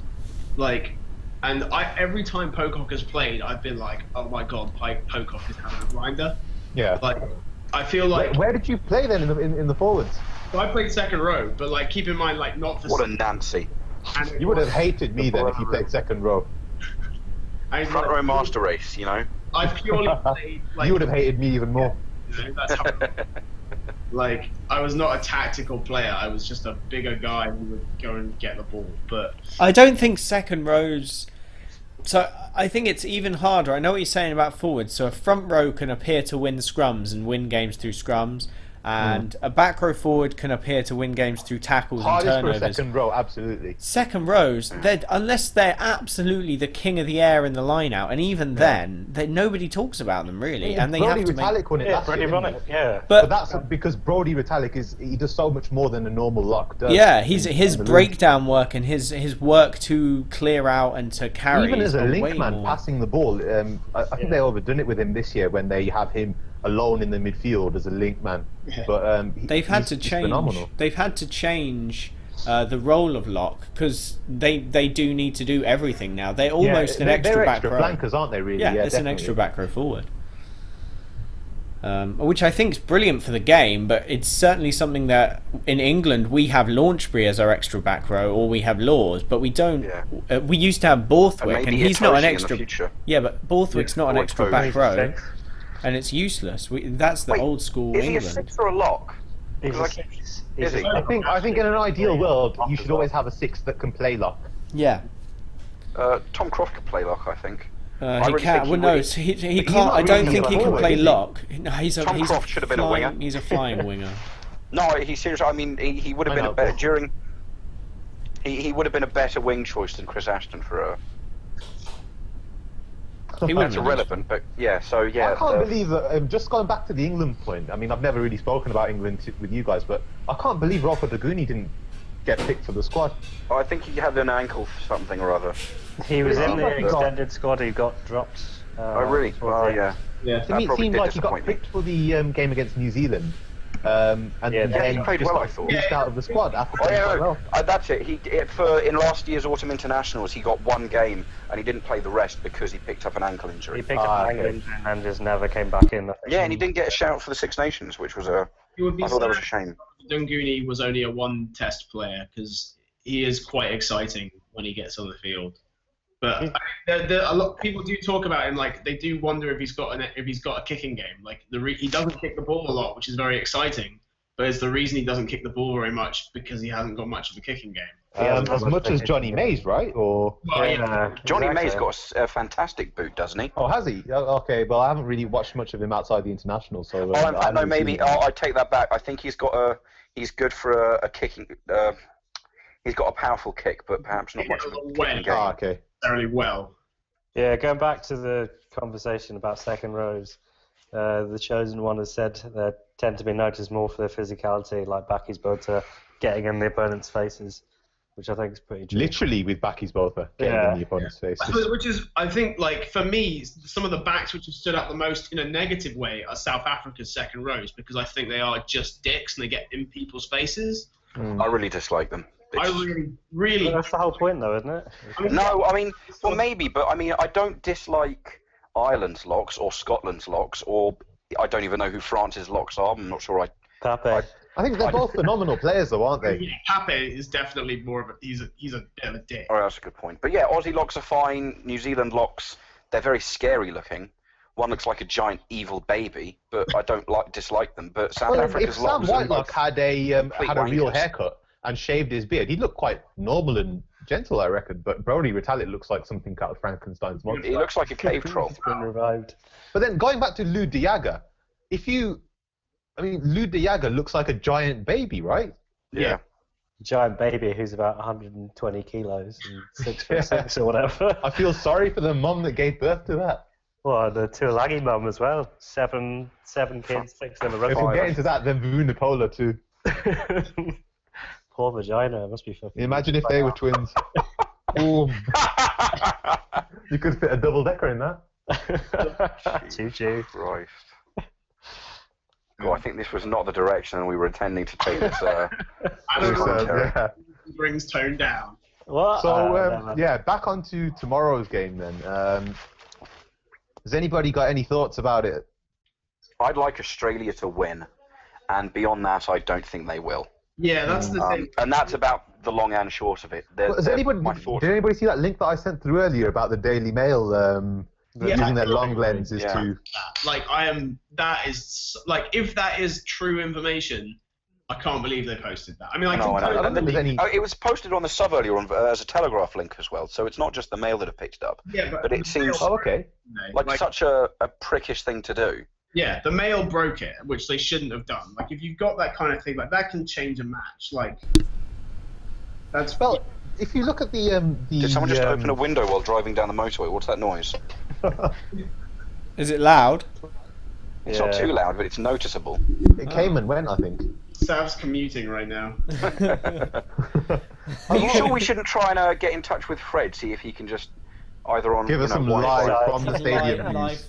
Every time Pocock has played, I've been like, oh my god, Pocock is having a blinder. Yeah. I feel like. Where did you play then in the forwards? So I played second row, but keep in mind, not for. What a Nancy. You would have hated me then if you played second row. Front row master race, you know. I purely played. You would have hated me even more. That's how. I was not a tactical player. I was just a bigger guy who would go and get the ball. But I don't think second rows. So I think it's even harder. I know what you're saying about forwards. So a front row can appear to win scrums and win games through scrums, and a back row forward can appear to win games through tackles and turnovers. For a second row, absolutely. Second rows, unless they're absolutely the king of the air in the line out, and even then, nobody talks about them really, and they have to make. Won it last year, yeah. But that's because Brody Retallick he does so much more than a normal lock does. Yeah, his breakdown work and his work to clear out and to carry. Even as a link man passing the ball, I think they overdone it with him this year when they have him alone in the midfield as a link man. But they've had to change. Phenomenal. They've had to change the role of lock because they do need to do everything now. They're almost an extra back row. Flankers, aren't they? Really? Yeah, it's definitely an extra back row forward. Which I think is brilliant for the game, but it's certainly something that in England we have Launchbury as our extra back row, or we have Laws, but we don't. We used to have Borthwick, and he's not an extra. Yeah, but Borthwick's not an extra back row. And it's useless. That's the old school England. Is he a 6 or a lock? Is he? I think in an ideal world you should always have a 6 that can play lock. Yeah. Tom Croft can play lock, I think. He can. Well, no, he can't. I don't think he can play lock. No, Tom Croft should have been a winger. He's a flying winger. No, he's seriously. I mean, he would have been a better He would have been a better wing choice than Chris Ashton for a. That's irrelevant, but yeah. So yeah, I can't believe that. Just going back to the England point. I mean, I've never really spoken about England with you guys, but I can't believe Rafa Daguni didn't get picked for the squad. I think he had an ankle something or other. He was in the extended squad. He got dropped. Oh really? Well, yeah. To me, it seemed like he got picked for the game against New Zealand. And then he played well, I thought. Pushed out of the squad after playing quite well. That's it. In last year's autumn internationals, he got one game and he didn't play the rest because he picked up an ankle injury. He picked up an ankle injury and just never came back in. Yeah, and he didn't get a shout for the Six Nations, which was I thought that was a shame. Dunguni was only a one-test player because he is quite exciting when he gets on the field. But a lot of people do talk about him, like they do wonder if he's got a kicking game. Like he doesn't kick the ball a lot, which is very exciting. But it's the reason he doesn't kick the ball very much because he hasn't got much of a kicking game. As much as Johnny Mays, right? Or Johnny Mays got a fantastic boot, doesn't he? Oh, has he? Okay, well I haven't really watched much of him outside the international, so. No, maybe I take that back. I think he's good for a kicking. He's got a powerful kick, but perhaps not much of a kicking game. Okay. Very well. Yeah, going back to the conversation about second rows, the chosen one has said they tend to be noticed more for their physicality, like Baki's Bota getting in the opponent's faces, which I think is pretty true. Literally with Baki's Bota getting in the opponent's faces. Which is, I think, like for me, some of the backs which have stood out the most in a negative way are South Africa's second rows because I think they are just dicks and they get in people's faces. I really dislike them. I really. Well, that's the whole point, though, isn't it? Well, maybe, but I don't dislike Ireland's locks or Scotland's locks, or I don't even know who France's locks are. I'm not sure. Pape. I think they're both phenomenal players, though, aren't they? Yeah, Pape is definitely more of a he's a bit of a dick. Oh, that's a good point. But yeah, Aussie locks are fine. New Zealand locks, they're very scary looking. One looks like a giant evil baby, but I don't dislike them. But South Africa's locks. If Sam Whitelock had a real haircut and shaved his beard, he'd look quite normal and gentle, I reckon. But Brody Retallick looks like something out of Frankenstein's monster. He looks like a cave troll. He's been revived. But then going back to Lou Diaga, Lou Diaga looks like a giant baby, right? Yeah. Giant baby who's about 120 kilos and 6'6" or whatever. I feel sorry for the mum that gave birth to that. Well, the Tuilagi mum as well. Seven kids, 6 in a row. If we get into that, then Vunapola too. Poor vagina, it must be fucking. Imagine if they were twins. Boom. You could fit a double-decker in that. Choo-choo. Christ. God, I think this was not the direction we were intending to take this. Brings tone down. What? So, back onto tomorrow's game then. Has anybody got any thoughts about it? I'd like Australia to win, and beyond that, I don't think they will. Yeah, that's the thing. And that's about the long and short of it. Did anybody see that link that I sent through earlier about the Daily Mail using their long lenses to... if that is true information, I can't believe they posted that. I mean, it was posted on the sub earlier on as a Telegraph link as well, so it's not just the Mail that have picked it up. Yeah, but it seems like such a prickish thing to do. Yeah, the Mail broke it, which they shouldn't have done. Like, if you've got that kind of thing, like that can change a match. Like, that's well. If you look at the did someone just open a window while driving down the motorway? What's that noise? Is it loud? It's not too loud, but it's noticeable. It came and went, I think. Sav's commuting right now. Are you sure we shouldn't try and get in touch with Fred, see if he can just either on give us some live from the stadium news?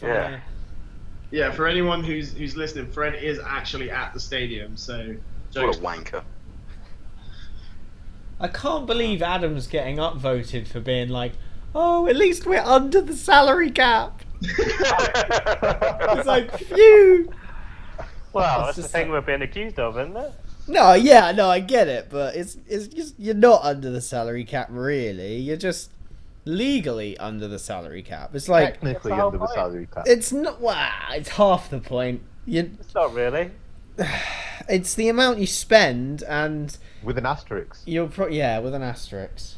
Yeah, for anyone who's listening, Fred is actually at the stadium, so... What a wanker. I can't believe Adam's getting upvoted for being like, oh, at least we're under the salary cap. It's like, phew! Well, that's the thing we're being accused of, isn't it? No, I get it, but it's just, you're not under the salary cap, really. You're just legally under the salary cap. It's like technically under the salary cap. It's not. Wow, it's half the point. It's not really. It's the amount you spend, and with an asterisk. With an asterisk.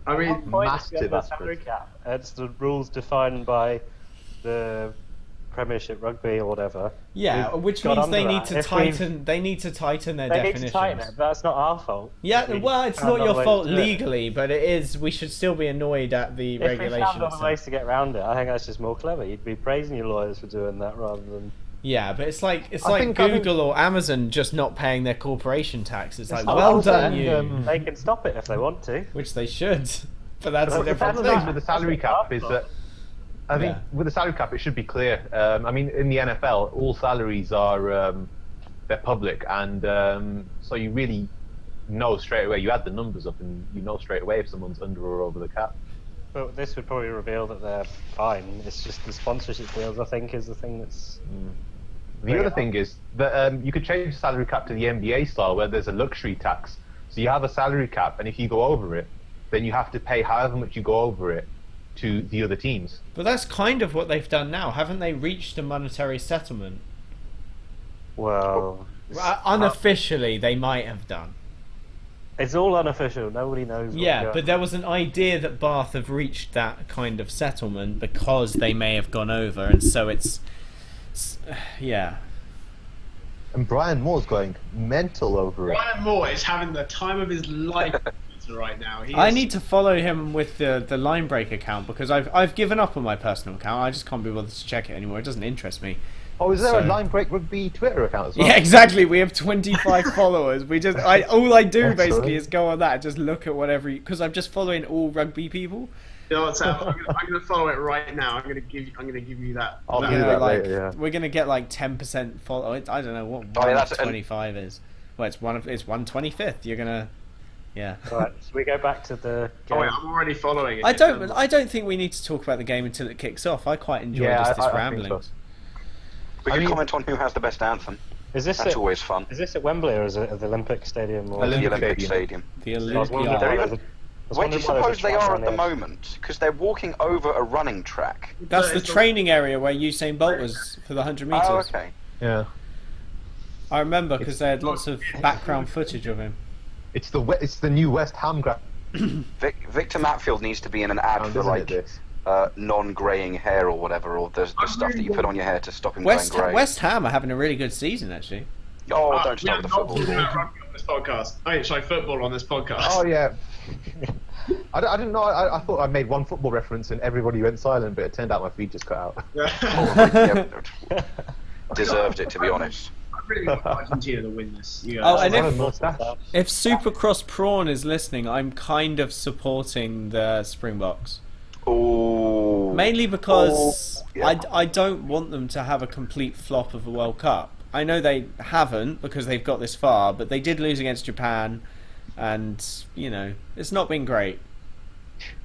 I mean, massive salary cap. It's the rules defined by the Premiership Rugby or whatever. Yeah, which means they need to tighten. They need to tighten their definitions. They need to tighten it, but that's not our fault. Yeah, well, it's not your fault legally, but it is. We should still be annoyed at the regulations. If we found other ways to get around it, I think that's just more clever. You'd be praising your lawyers for doing that rather than. Yeah, but it's like Google or Amazon just not paying their corporation tax. It's like, well done, you. They can stop it if they want to, which they should. But that's a different thing with the salary cap is that. I think with the salary cap, it should be clear. I mean, in the NFL, all salaries are they're public, and so you really know straight away. You add the numbers up, and you know straight away if someone's under or over the cap. But this would probably reveal that they're fine. It's just the sponsorship deals, I think, is the thing that's. The other thing is that you could change the salary cap to the NBA style, where there's a luxury tax. So you have a salary cap, and if you go over it, then you have to pay however much you go over it to the other teams. But that's kind of what they've done now. Haven't they reached a monetary settlement? Well, unofficially they might have done. It's all unofficial. Nobody knows. Yeah, but there was an idea that Bath have reached that kind of settlement because they may have gone over, and so it's yeah. And Brian Moore's going mental over it. Brian Moore is having the time of his life right now. I need to follow him with the Linebreak account because I've given up on my personal account. I just can't be bothered to check it anymore. It doesn't interest me. Oh, is there a Linebreak Rugby Twitter account as well? Yeah, exactly. We have 25 followers. All I do basically is go on that and just look at whatever, because I'm just following all rugby people. You know what's up? I'm gonna follow it right now. I'm gonna give you that. I'll do that like, later, yeah. We're gonna get like 10% follow. I don't know what 125 is. Well, it's 125th. You're gonna. Yeah. Right, so we go back to the game. Oh wait, I'm already following it. I don't think we need to talk about the game until it kicks off. I quite enjoy this rambling. We can comment on who has the best anthem. That's always fun. Is this at Wembley or is it at the Olympic Stadium? Or the Olympic Stadium. The Olympic. Where do you suppose they are at the moment? Because they're walking over a running track. That's the training area where Usain Bolt was for the 100 metres. Oh, okay. Yeah. I remember because they had lots of background footage of him. It's the new West Ham ground. Victor Matfield needs to be in an ad for like non-greying hair or whatever, or the stuff that you put on your hair to stop him going grey. West Ham are having a really good season actually. Oh, don't start with the football. Rugby on this podcast. Sorry, football on this podcast. Oh yeah. I didn't know. I thought I made one football reference and everybody went silent, but it turned out my feed just cut out. Deserved it, to be honest. I really want Argentina to win this. And if Supercross Prawn is listening, I'm kind of supporting the Springboks. Oh. Mainly because I don't want them to have a complete flop of a World Cup. I know they haven't because they've got this far, but they did lose against Japan, and it's not been great.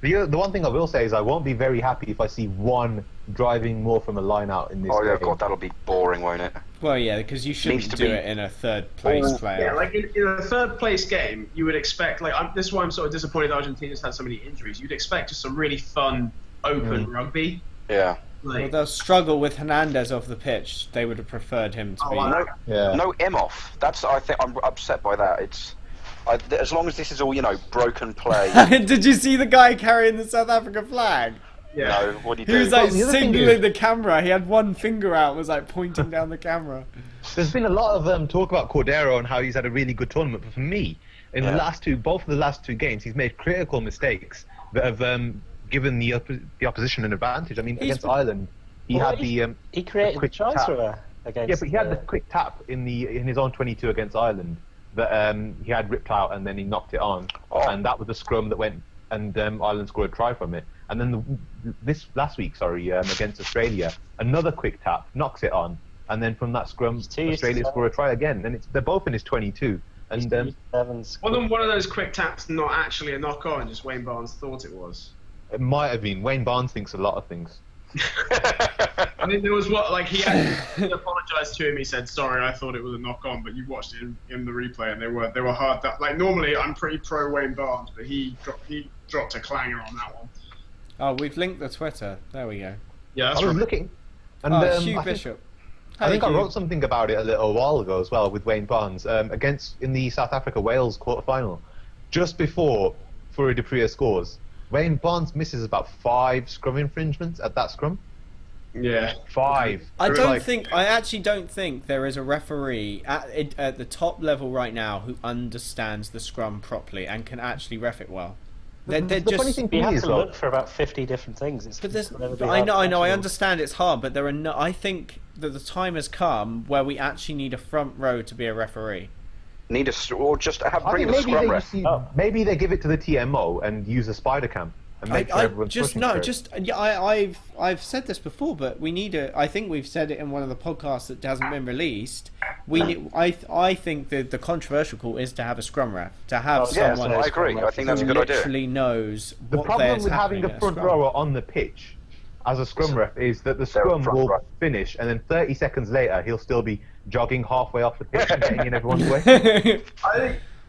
The one thing I will say is I won't be very happy if I see one driving more from a line out in this game. Oh yeah, God, that'll be boring, won't it? Well, yeah, because you shouldn't do it in a third place playoff. Yeah, like in a third place game, you would expect this is why I'm sort of disappointed Argentina's had so many injuries. You'd expect just some really fun, open rugby. Yeah. Well, they'll struggle with Hernandez off the pitch. They would have preferred him to be. No Imhoff. I think I'm upset by that. As long as this is all, broken play. Did you see the guy carrying the South Africa flag? Yeah. No, what did he do? He was like singling the camera. He had one finger out, was like pointing down the camera. There's been a lot of talk about Cordero and how he's had a really good tournament, but for me, in both of the last two games, he's made critical mistakes that have given the opposition an advantage. I mean, against Ireland, he created the chance for her against. Yeah, but he had the quick tap in his own 22 against Ireland that he had ripped out and then he knocked it on, and that was the scrum that went and Ireland scored a try from it. And then this last week, against Australia, another quick tap knocks it on, and then from that scrum, Australia score a try again, and they're both in his 22. And wasn't one of those quick taps not actually a knock on, just Wayne Barnes thought it was? It might have been. Wayne Barnes thinks a lot of things. I mean, there was he apologized to him. He said, "Sorry, I thought it was a knock on," but you watched it in the replay, and they were hard. Normally, I'm pretty pro Wayne Barnes, but he dropped a clanger on that one. Oh, we've linked the Twitter. There we go. Yeah, that's I was looking. And, Hugh Bishop. I think I wrote something about it a little while ago as well with Wayne Barnes in the South Africa-Wales quarter-final. Just before Fourie du Preez scores, Wayne Barnes misses about 5 scrum infringements at that scrum. Yeah. 5. I actually don't think there is a referee at the top level right now who understands the scrum properly and can actually ref it well. The funny thing for You me have is, to look for about 50 different things. I know, I understand it's hard, but there are no. I think that the time has come where we actually need a front row to be a referee. Or just have bring the scrum ref. Maybe they give it to the TMO and use a spider cam. I've said this before, but we need I think we've said it in one of the podcasts that hasn't been released. I think the controversial call is to have a scrum ref, to have someone. I agree. I think that's a good idea. Literally knows the what problem with having a front rower on the pitch as a scrum ref is that the scrum will finish, and then 30 seconds later he'll still be jogging halfway off the pitch and getting in everyone's way.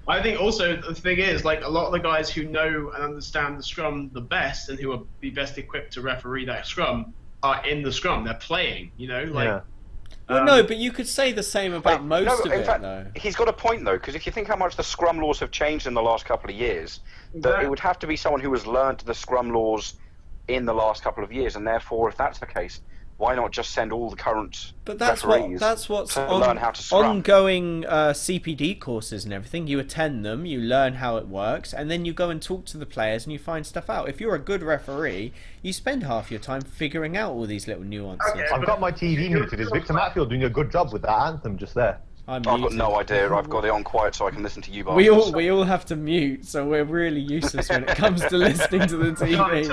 I think also the thing is, like, a lot of the guys who know and understand the scrum the best and who will be best equipped to referee that scrum are in the scrum. They're playing, Well, no, but you could say the same about most of it, though. He's got a point, though, because if you think how much the scrum laws have changed in the last couple of years, that it would have to be someone who has learned the scrum laws in the last couple of years, and therefore, if that's the case, why not just send all the current referees to learn how to scrum? Ongoing CPD courses and everything. You attend them, you learn how it works, and then you go and talk to the players and you find stuff out. If you're a good referee, you spend half your time figuring out all these little nuances. Okay, I've got my TV muted. Is Victor Matfield doing a good job with that anthem just there? I've got no idea. I've got it on quiet so I can listen to you. We all have to mute, so we're really useless when it comes to listening to the TV.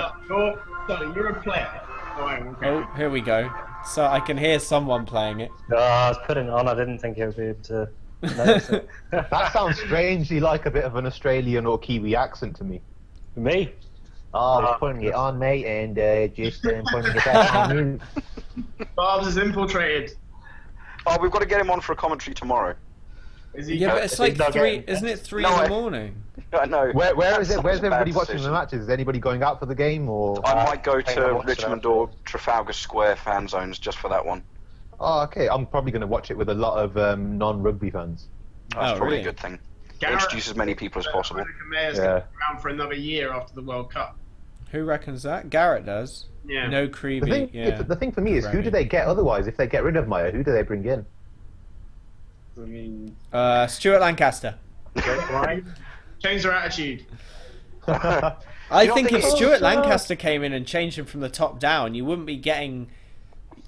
You're a player. Oh, here we go. So I can hear someone playing it. I was putting it on. I didn't think it would be able to notice it. That sounds strangely like a bit of an Australian or Kiwi accent to me. Me? Oh, just putting it on, mate, and just putting it back on. Barbs is infiltrated. Oh, we've got to get him on for a commentary tomorrow. Is he? Yeah, but it's like 3, isn't it 3 in the morning? I know. Where is it? Where's everybody watching the matches? Is anybody going out for the game, or? I might go to Richmond or Trafalgar Square fan zones just for that one. Oh, okay. I'm probably going to watch it with a lot of non-rugby fans. That's probably a good thing. Introduce as many people as possible. Mayor's going to be around for another year after the World Cup. Who reckons that? Garrett does. Yeah. No Creevy. The thing for me is, who do they get otherwise? If they get rid of Meyer, who do they bring in? I mean, Stuart Lancaster. Change their attitude. I think if Stuart Lancaster came in and changed him from the top down, you wouldn't be getting.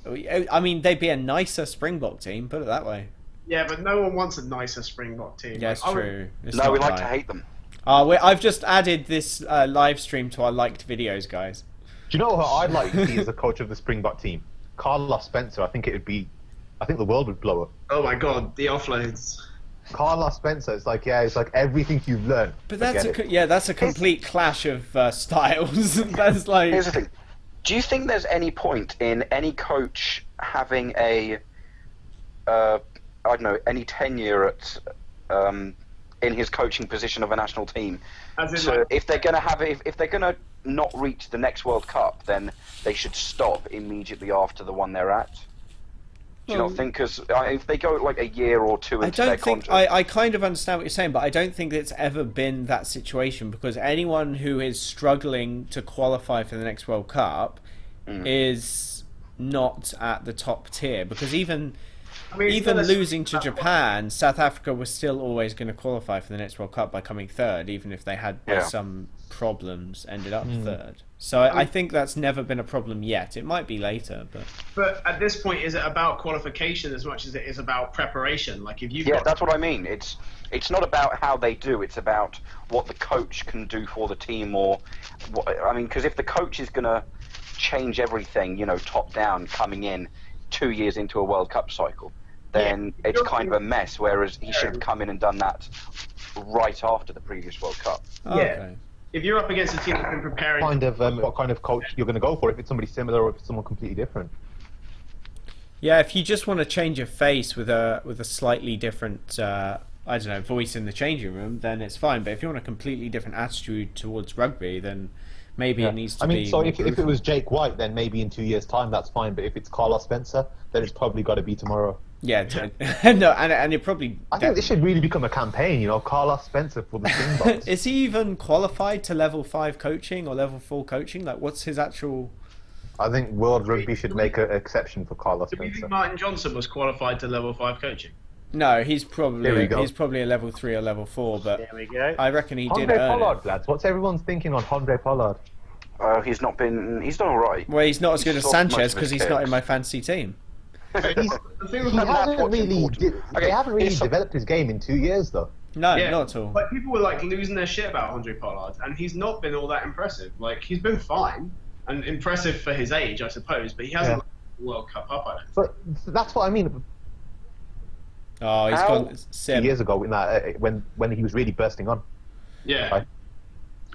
I mean, they'd be a nicer Springbok team. Put it that way. Yeah, but no one wants a nicer Springbok team. Yeah, it's true. No, we like to hate them. I've just added this live stream to our liked videos, guys. Do you know who I'd like to see as a coach of the Springbok team? Carlos Spencer. I think the world would blow up. Oh my God, the offloads. Carlos Spencer. It's like everything you've learned. But that's a complete clash of styles. That's like. Here's the thing. Do you think there's any point in any coach having any tenure at in his coaching position of a national team? So if they're gonna not reach the next World Cup, then they should stop immediately after the one they're at. Do you not think? Because if they go like a year or two into their contract, I kind of understand what you're saying, but I don't think it's ever been that situation, because anyone who is struggling to qualify for the next World Cup is not at the top tier, because even losing to Japan, South Africa was still always going to qualify for the next World Cup by coming third, even if they had some problems ended up third. So I think that's never been a problem yet. It might be later, but at this point, is it about qualification as much as it is about preparation? Like, if you that's what I mean. It's not about how they do. It's about what the coach can do for the team, or because if the coach is going to change everything, top down, coming in 2 years into a World Cup cycle, then it's kind of a mess. Whereas he should have come in and done that right after the previous World Cup. Oh, okay. If you're up against a team that's been preparing... what kind of coach you're going to go for, if it's somebody similar or if it's someone completely different. Yeah, if you just want to change your face with a slightly different, voice in the changing room, then it's fine. But if you want a completely different attitude towards rugby, then maybe it needs to be... so if it was Jake White, then maybe in 2 years' time, that's fine. But if it's Carlos Spencer, then it's probably got to be tomorrow. Yeah, no, and it probably... I think this should really become a campaign, Carlos Spencer for the Springboks. Is he even qualified to level 5 coaching or level 4 coaching? Like, what's his actual... I think World Rugby should make an exception for Carlos Do you Spencer. think Martin Johnson was qualified to level 5 coaching? No, he's There we probably go. a level 3 or level 4, but There we go. I reckon he did Andre earn Pollard, it. lads. What's everyone's thinking on Andre Pollard? He's done all right. Well, he's not as good as He's lost most Sanchez of because his he's not in kicks. my fantasy team. The thing with He that, hasn't what's really. important. They Okay, haven't really here's some- developed his game in 2 years, though. No, Yeah. not at all. like people were like losing their shit about Andre Pollard, and he's not been all that impressive. Like he's been fine and impressive for his age, I suppose, but he hasn't like, World Cup up. I don't. But that's what I mean. Oh, he's How- gone. 2 Sim. years ago, when he was really bursting on. Yeah. Right.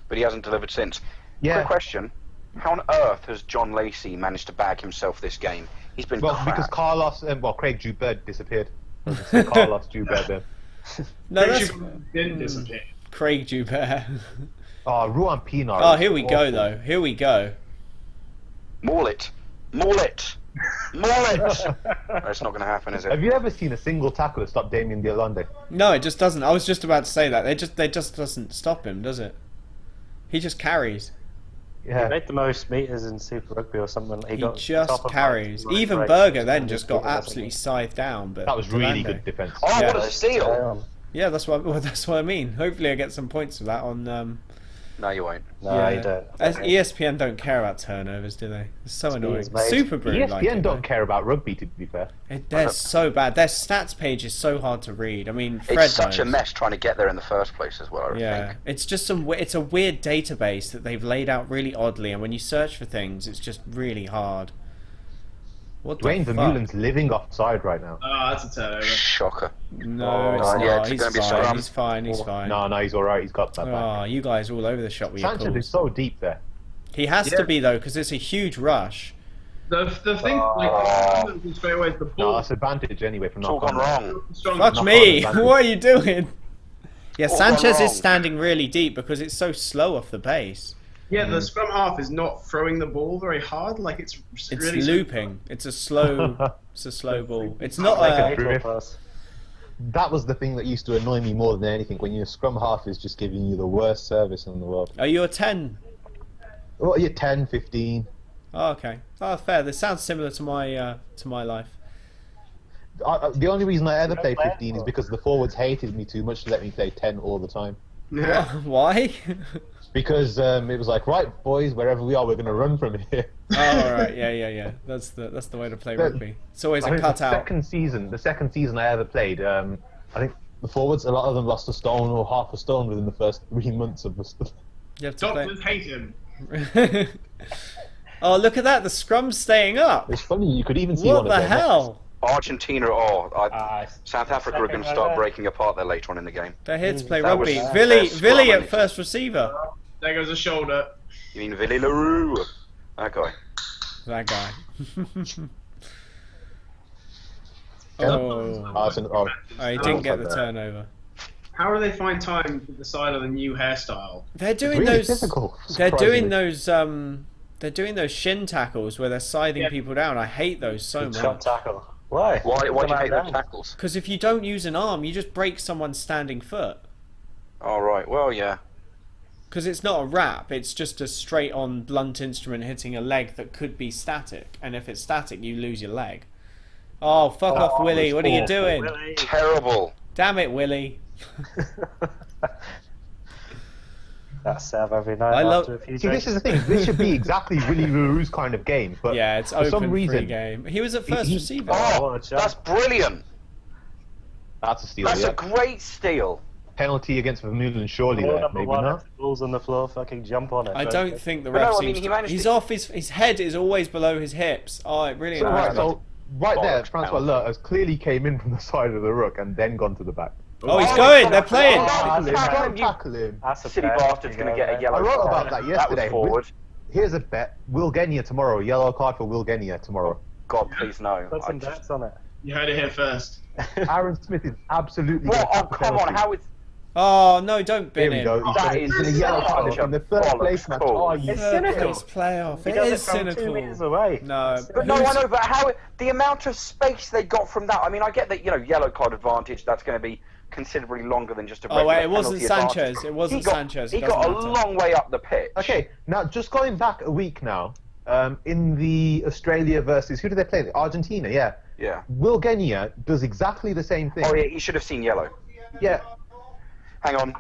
But he hasn't delivered since. Yeah. Quick question: how on earth has John Lacey managed to bag himself this game? He's been Well, crap. because Carlos Craig Joubert disappeared. I was gonna say Carlos Joubert then. No, that's didn't disappear. Craig Joubert. Oh, Ruan Pinar. Oh, here we go, though. Here we go. Maul it! Maul it! Maul it! That's not going to happen, is Have it? you ever seen a single tackle that stopped Damien Diolande? No, it just doesn't. I was just about to say that. They just doesn't stop him, does it? He just carries. He Yeah. made the most meters in Super Rugby or something. He got just top of carries. right Even break. Berger then just got Or something. absolutely scythed down. But That was really Diolande- good defense. Oh, Yeah. what a steal! Yeah, that's what. Well, that's what I mean. Hopefully, I get some points for that on. No, you won't. No, yeah. you don't. ESPN don't care about turnovers, do they? It's so annoying. mate. Super Brew ESPN like it, don't care about rugby, to be fair. They're so bad. Their stats page is so hard to read. I mean, Fred It's such a knows. mess trying to get there in the first place as well, I Yeah, think. it's just it's a weird database that they've laid out really oddly, and when you search for things, it's just really hard. What Dwayne the fuck? Vermeulen's living offside right now. Oh, that's a turnover. Shocker. No, it's Oh, not. yeah, it's He's gonna be fine. scrum. He's fine. He's fine. No, he's alright. He's got that back. Oh, you guys all over the shop with your Sanchez is calls. so deep there. He has to be though, because it's a huge rush. The thing, like, the straight away is the No, ball. that's advantage anyway from It's all not gone wrong. Strong. Fuck Not me! on the What are you doing? Yeah, All Sanchez gone is wrong. standing really deep because it's so slow off the base. Yeah, the scrum half is not throwing the ball very hard. Like it's It's really looping. It's a slow ball. It's not Like a. a drift. That was the thing that used to annoy me more than anything, when your scrum half is just giving you the worst service in the world. Are you a 10? What are you, 10, 15? Oh, okay. Oh, fair. This sounds similar to my life. The only reason I ever played 15 is because the forwards hated me too much to let me play 10 all the time. Yeah. Why? Because it was like, right, boys, wherever we are, we're going to run from here. Oh, all right. Yeah. That's the way to play rugby. It's always I a think cutout. the second season I ever played, I think the forwards, a lot of them lost a stone or half a stone within the first 3 months of the. You have to play. Doctors hate him. Oh, look at that! The scrum's staying up. It's funny, you could even see What one of the them. hell? Argentina, South Africa are going to start breaking apart there later on in the game. They're here to play That was rugby. their Villy scrum, at and first receiver. There goes a shoulder. You mean Villy LaRue? That guy. That guy. Oh, Oh, it's oh, he didn't get the turnover. How do they find time to decide on a new hairstyle? They're doing really those. difficult. They're doing surprisingly. those. They're doing those shin tackles where they're scything Yeah. people down. I hate those so Shot much. tackle. Why? Why do you hate that? those tackles? Because if you don't use an arm, you just break someone's standing foot. Oh, right. Well, yeah. Because it's not a wrap, it's just a straight-on blunt instrument hitting a leg that could be static. And if it's static, you lose your leg. Oh, fuck off, Willie. What are you doing? Really? Terrible. Damn it, Willie. That's Sav every night I love- after a few See, drinks. this is the thing. This should be exactly Willie Rue's kind of game, but Yeah, it's for open some free reason, game. He was at first he- receiver. Oh, what a shot. that's brilliant. that's a steal. That's Yeah. a great steal. Penalty against Vermeulen, surely Rule there, number maybe one, not. if the ball's on the floor, fucking jump on it. I don't think the But ref no, I seems mean, he to... managed He's to- off, his head is always below his hips. Oh, it really So, annoys right, me. so right there, Bollocks Francois penalty. Lert has clearly came in from the side of the ruck and then gone to the back. Oh, he's Oh, going, come they're on, playing. come on. Tackle him, tackle don't him, you- tackle him. That's a Silly bet. bastard's going to get a Yeah. yellow I wrote card. about that That was yesterday. forward. Here's a bet. Will Genia tomorrow. Yellow card for Will Genia tomorrow. God, please no. Put some I just- bets on it. You heard it here first. Aaron Smith is absolutely. What? gonna Oh, take the come on. penalty. How is... Oh, no, don't Here bin we him. go. He's That gonna, is he's gonna yellow such card a in the third bollocks place match. call. Oh, you It's Third cynical. place playoff. He It does is it from 2 cynical. meters away. No, But no, I who's- know, but how... The amount of space they got from that... I mean, I get that, yellow card advantage, that's going to be considerably longer than just a regular Oh, wait, it wasn't penalty advantage. Sanchez. It wasn't He got- Sanchez. He It got a doesn't matter. long way up the pitch. Okay, now just going back a week now, in the Australia versus who did they play? Argentina, yeah. Yeah. Will Genia does exactly the same thing. Oh yeah, he should have seen yellow. Yeah. Hang on.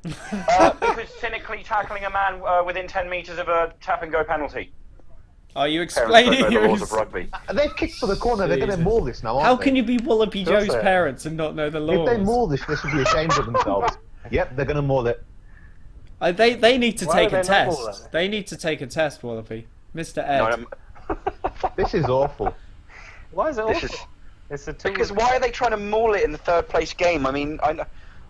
Because cynically tackling a man within 10 metres of a tap and go penalty. Are you Parents don't explaining know the laws yours? of rugby. They've kicked for the corner. They're going to maul this now, aren't How they? can you be Wallaby Joe's it? parents and not know the laws? If they maul this, they should be ashamed of themselves. Yep, they're going to maul it. They need to Why take are a they not all test. that? They need to take a test, Wallaby. Mr. Ed. This is awful. Why is it This awful? is- It's a two. Because why are they trying to maul it in the third place game? I mean,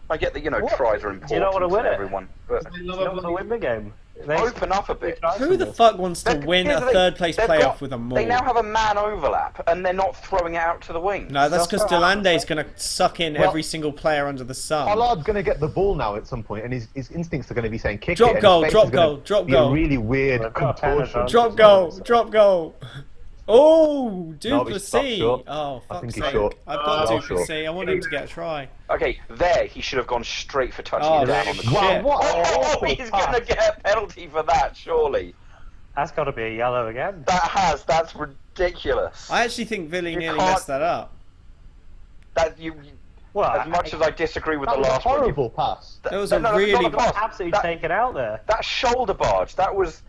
I get that, What? tries are important Do you not want to win to it? everyone, but You don't want to win the game. open up a bit. Who the fuck wants to win a third place they've playoff got- with a maul? They now have a man overlap, and they're not throwing it out to the wing. No, that's because That's what happens. Delande's going to suck in Well- every single player under the sun. Pollard's going to get the ball now at some point, and his instincts are going to be saying kick Drop it. and goal, his face drop is gonna goal, drop be goal. A really weird They've got a pen contortion. advantage. Drop goal, drop goal. Oh, No, he's stopped Duplessis. short. Oh, I fuck's think he's sake. short. I've got Oh, Duplessis. I want him to get a try. Okay, there he should have gone straight for touching Oh, it down on the shit. corner. Wow, what an Oh, awful he's going to pass. get a penalty for that, surely. That's got to be a yellow again. That's ridiculous. I actually think Villy You nearly can't- messed that up. That Well, as much as I disagree with That the was a last one, horrible pass. It was a no, really- not a pass. absolutely that, taken out there. that shoulder barge. That was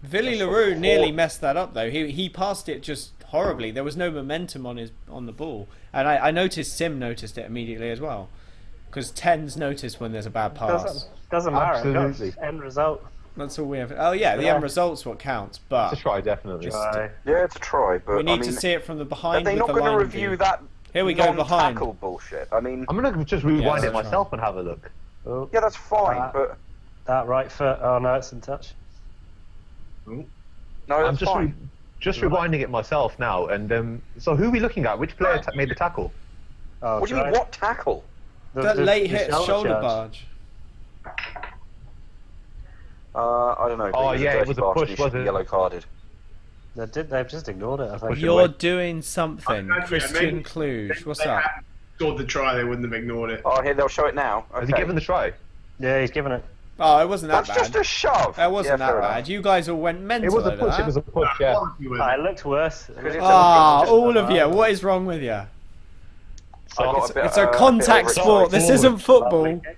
Villy LaRue nearly messed that up though. He passed it just horribly. There was no momentum on the ball, and I noticed Sim noticed it immediately as well, because tens notice when there's a bad pass. Doesn't matter. Absolutely. End result. That's all we have. Oh yeah, the Yeah. end result's what counts. But It's a try, definitely. Try. yeah, it's a try, but we need I mean, to see it from the Are behind. they with not the going to line review view. that? Here we go behind. Non-tackle bullshit. I mean, I'm going to just rewind Yeah, it that's myself and have a look. Oh, yeah, that's fine, but that right foot. Oh no, it's in touch. no, I'm that's just fine. rewinding it myself now. And so who are we looking at? Which player made the tackle? Oh, What do you mean? What tackle? That late the hit shoulder charge. barge. I don't know. but Oh, he yeah, it dirty was a bastard, push, he should be wasn't it? yellow carded. They've just ignored it. I think. Push You're away. doing something, Maybe- Christian Cluj. What's They up? hadn't scored the try, they wouldn't have ignored it. Oh, here they'll show it now. Has he Okay. given the try? Yeah, he's given it. Oh, it wasn't that That's just bad. a shove. That wasn't Yeah, that fair enough. bad. You guys all went mental It was a over push. that. It was a push. Yeah. Quality with Oh, it. it looked worse. Because it's Ah, just- all of you. What is wrong with you? I got a bit, It's a bit contact over sport. This excited. isn't football. Lovely kick.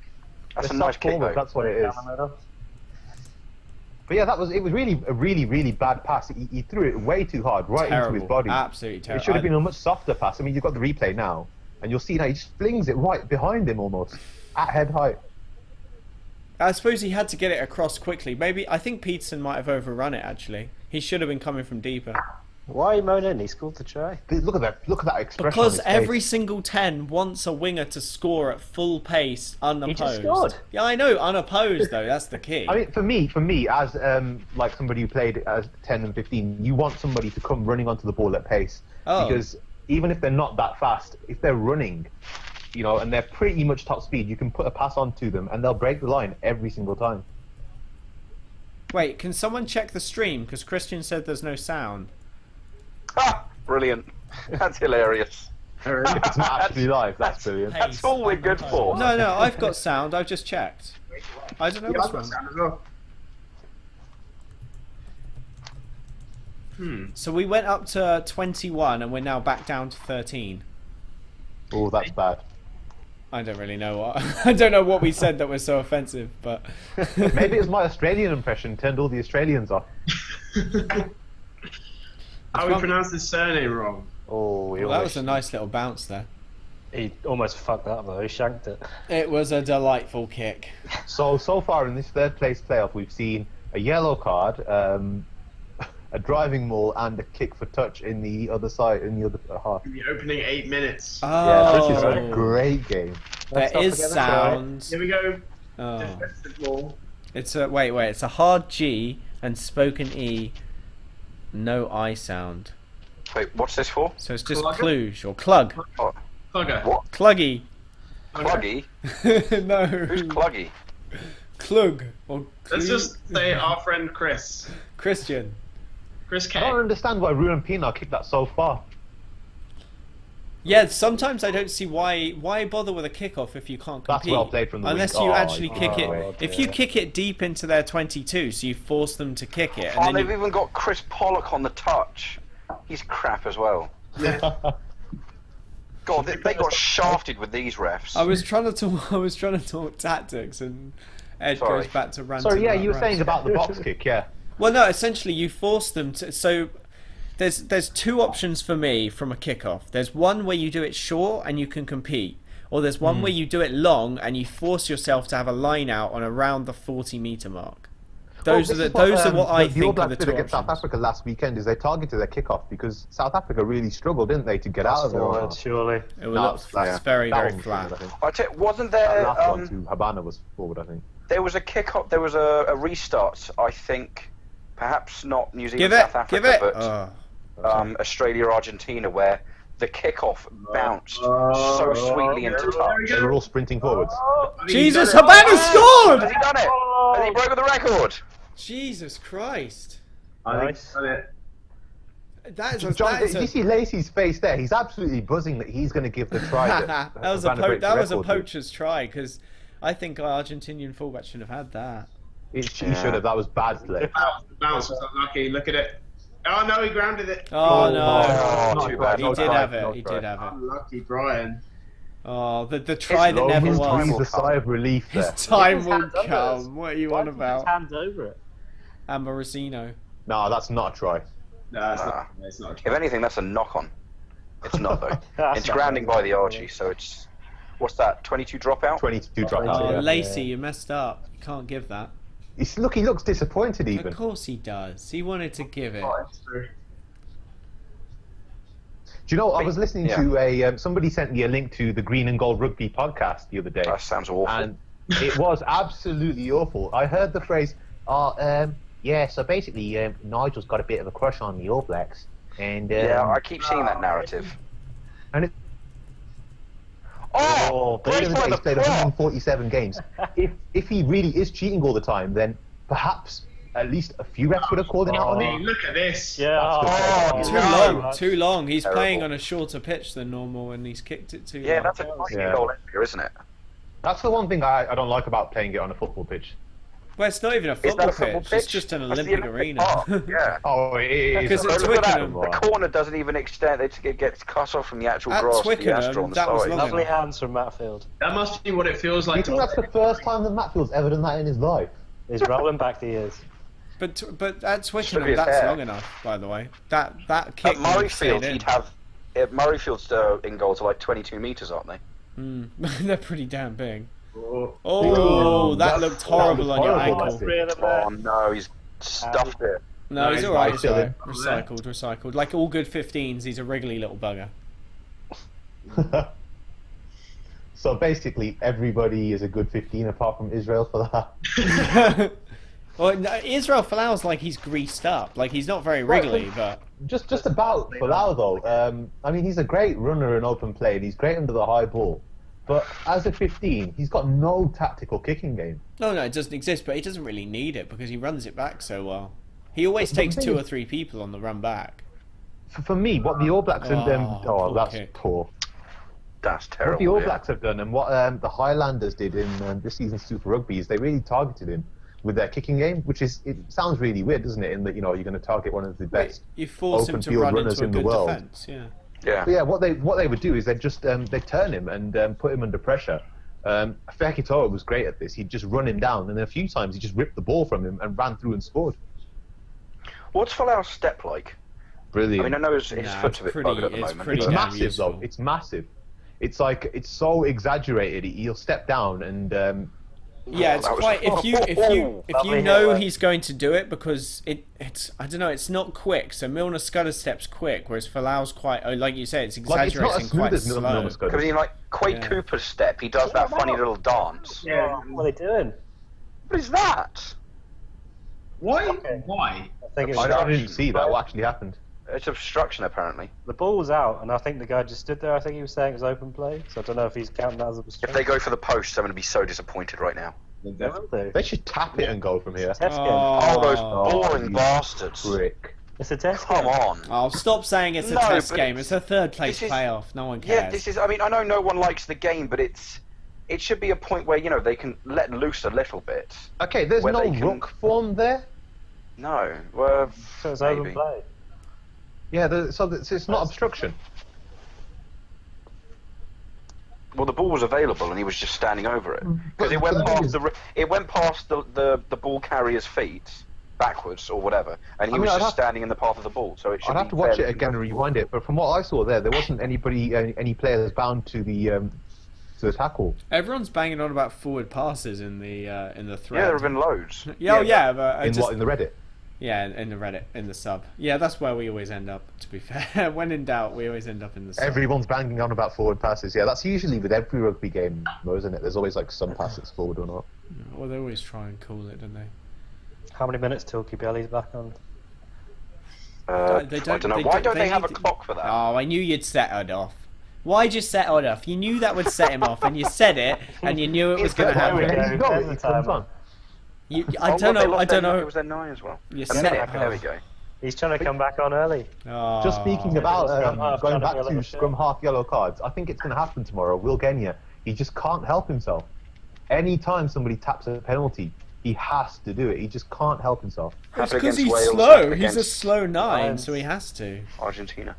That's a It's nice soft kick, forward, though. that's what it is. Down the middle. But yeah, it was really a really bad pass. He threw it way too hard, right into his Terrible. body. Absolutely It terrible. should have been a much softer pass. I mean, you've got the replay now, and you'll see now he just flings it right behind him almost, at head height. I suppose he had to get it across quickly. Maybe I think Peterson might have overrun it. Actually, he should have been coming from deeper. Why are you moaning? He scored the try. Look at that expression. on Because his every face. single 10 wants a winger to score at full pace, unopposed. He just scored. Yeah, I know, unopposed though. That's the key. I mean, for me, as like somebody who played as 10 and 15, you want somebody to come running onto the ball at pace. Oh. Because even if they're not that fast, if they're running, and they're pretty much top speed, you can put a pass onto them and they'll break the line every single time. Wait, can someone check the stream? Because Christian said there's no sound. Ah, brilliant. That's hilarious. It's not actually live. That's brilliant. That's all we're good for. No, I've got sound. I've just checked. I don't know Yeah, what's I've got wrong. sound as well. So we went up to 21 and we're now back down to 13. Oh, that's bad. I don't really know what. I don't know what we said that was so offensive, but Maybe it was my Australian impression turned all the Australians off. How we pronounce his surname wrong? Oh, well, that was a nice little bounce there. He almost fucked that up though. He shanked it. It was a delightful kick. So far in this third place playoff, we've seen a yellow card, a driving maul, and a kick for touch in the other side, in the other half. In the opening 8 minutes. Yeah, this is Oh, a great game. there not is forget the sound. Here we go. Oh. Defensive ball. It's a wait. It's a hard G and spoken E, no I sound. Wait, what's this for? So it's just Clugger? Cluj or Clug. Oh, Plugger. what? Cluggy. Cluggy? No. Who's Cluggy? Clug or Let's Cluj- just say our friend Chris. Christian. Chris I don't K. understand why Ruben Pienaar kicked that so far. Yeah, sometimes I don't see why bother with a kickoff if you can't compete. That's well played from the unless wing. you Oh, actually kick it. dear. If you kick it deep into their 22, so you force them to kick it. And Oh, then they've even got Chris Pollock on the touch. He's crap as well. God, they got shafted with these refs. I was trying to talk tactics, and Ed Sorry. goes back to ranting. Sorry, yeah, about you were refs. saying about the box kick, yeah. Well, no, essentially you force them to. So there's two options for me from a kickoff. There's one where you do it short and you can compete, or there's one where you do it long and you force yourself to have a line out on around the 40-meter mark. Those are what I think are the two against South options. Africa last weekend is they targeted their kickoff because South Africa really struggled, didn't they, to get out of their own Forward, half. surely. It was very That very one was flat. forward, I think. I tell you, wasn't That there? last one to Habana was forward, I think. There was a kickoff. There was a restart. I think, perhaps not New Zealand, Give it, South Africa, give it. but Oh. Australia, Argentina, where the kickoff bounced so sweetly into touch. They were all sprinting forwards. Jesus, Habana scored! Has he done it? Has he broken the record? Jesus Christ! Nice. That is John, did you see Lacey's face there? He's absolutely buzzing that he's going to give the try. that was a poacher's try, because I think our Argentinian fullback shouldn't have had that. He should have. That was bad play. The bounce was unlucky. Look at it. Oh no, he grounded it. Oh no! Oh, too bad. He did have it. He did have it. Unlucky Brian. Oh, the try that never He's was. a sigh of relief there. His time His will hands under us. come. What are you on about? Hands over it. Amorosino. No, that's not a try. No, it's Nah. not. It's not. If anything, that's a knock-on. It's not though. That's It's not grounding bad. by the Archie, so it's what's that? 22 dropout. 22 dropped. Oh, Yeah. Lacey, you messed up. You can't give that. He looks disappointed even. Of course he does. He wanted to give it. Do you know, I was listening to somebody sent me a link to the Green and Gold Rugby podcast the other day. That sounds awful. And it was absolutely awful. I heard the phrase, yeah, so basically Nigel's got a bit of a crush on the All Blacks. And, yeah, I keep seeing that narrative. And it, Oh, the other day he's played the 147 games. If he really is cheating all the time, then perhaps at least a few refs would have called him out on it. Look at this. Yeah. Too long. He's Terrible. playing on a shorter pitch than normal, and he's kicked it too Yeah, long. that's a tiny Yeah. goal area, isn't it? That's the one thing I don't like about playing it on a football pitch. Well, it's not even a Is football that a football pitch. pitch? It's just an That's the Olympic Olympic arena. park, yeah. Oh, it is. Because at Look at that. Twickenham, The corner doesn't even extend. It gets cut off from the actual At grass. Twickenham, the Astra on the that was side. long Lovely enough. hands from Matfield. That must be what it feels Do you like. think that's the first time that Matfield's ever done that in his life? He's rolling back the ears. But at Should be Twickenham, his that's hair. long enough, by the way. That kick At would have stayed Murrayfield, in. he'd have. Murrayfield's in goals are like 22 metres, aren't they? They're pretty damn big. Oh, Oh, that That- looked that horrible was on your horrible, ankle. that Three of them there. Oh no, he's stuffed it. No, he's he's alright, fine, he's still alright. in. Recycled. Like all good 15s, he's a wriggly little bugger. So basically, everybody is a good 15 apart from Israel for that. Well, no, Israel Folau's like he's greased up. Like he's not very wriggly, but Just about Folau though. I mean, he's a great runner in open play, and he's great under the high ball. But as a 15, he's got no tactical kicking game. no, it doesn't exist. But he doesn't really need it because he runs it back so well. He always But the takes thing 2 is- or 3 people on the run back. For me, what the All Blacks and poor that's kick. poor. That's What terrible. the All yeah. Blacks have done and what the Highlanders did in this season's Super Rugby is they really targeted him with their kicking game, which is it sounds really weird, doesn't it? In that you're going to target one of the best. You force him open to field run runners into a in the good world. defence. Yeah. Yeah. But yeah, what they would do is they'd just they turn him and put him under pressure. Fekitoa was great at this. He'd just run him down, and then a few times he just ripped the ball from him and ran through and scored. What's Folau's step like? Brilliant. I mean, I know his Nah, foot's it's a bit pretty- buggered at the it's moment. pretty It's but- damn massive useful. though. It's massive. It's like it's so exaggerated. He'll step down and Yeah, it's that was- quite. If you Lovely know hit, he's going to do it because it's I don't know. It's not quick. So Milner Scudder steps quick, whereas Folau's quite like you say. It's like it's not exaggerating as smooth quite as slow. Milner Scudder. Because in like Quade Yeah. Cooper's step, he does that funny little dance. yeah. What are they doing? What is that? Why? Okay. Why? I think it I was didn't see that. What actually happened? It's obstruction, apparently. the ball was out, and I think the guy just stood there. I think he was saying it was open play, so I don't know if he's counting that as a If obstruction. they go for the post, I'm going to be so disappointed right now. They will do. They should tap it and go from here. Test game. Oh, those Oh, boring you bastards. Prick. It's a test Come game. on. Oh, stop saying it's a No, test but game. It's a third place playoff. No one cares. Yeah, this is. I mean, I know no one likes the game, but it should be a point where they can let loose a little bit. Okay, there's no rook form there. No, well, So it's maybe. open play. Yeah, so it's not obstruction. Well, the ball was available, and he was just standing over it because it went past the ball carrier's feet backwards or whatever, and he was just standing in the path of the ball. So it should. I'd have to watch it again and rewind it, but from what I saw there wasn't any players bound to the tackle. Everyone's banging on about forward passes in the thread. Yeah, there have been loads. But in the Reddit. Yeah, in the Reddit, in the sub. Yeah, that's where we always end up, to be fair. When in doubt, we always end up in the sub. Everyone's banging on about forward passes. Yeah, that's usually with every rugby game, though, isn't it? There's always like some passes forward or not. Well, they always try and call it, don't they? How many minutes till Kibeli's back on? I don't know. Why don't they have a clock for that? Oh, I knew you'd set it off. Why'd you set it off? You knew that would set him off, and you said it, and you knew it was going to happen. I don't know. It was their 9 as well. You set it. There we go. He's trying to come back on early. Oh. Just speaking about going back to scrum half yellow cards, I think it's going to happen tomorrow. Will Genia, he just can't help himself. Anytime somebody taps a penalty, he has to do it. He just can't help himself. It's because he's slow. He's a slow 9, so he has to. Argentina.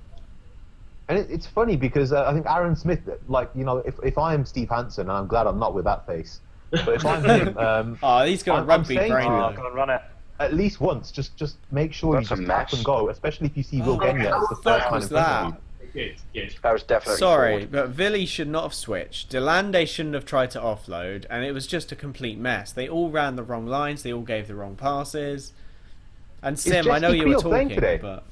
And it's funny because I think Aaron Smith, if I am Steve Hansen, and I'm glad I'm not with that face, but if I'm him, he's got a rugby brain. Run it. At least once, just make sure you just tap and go, especially if you see Will Genia as the first man in front of you. That was definitely Sorry, but Villy should not have switched. Delande shouldn't have tried to offload, and it was just a complete mess. They all ran the wrong lines. They all gave the wrong passes. And Sim, I know you were talking, but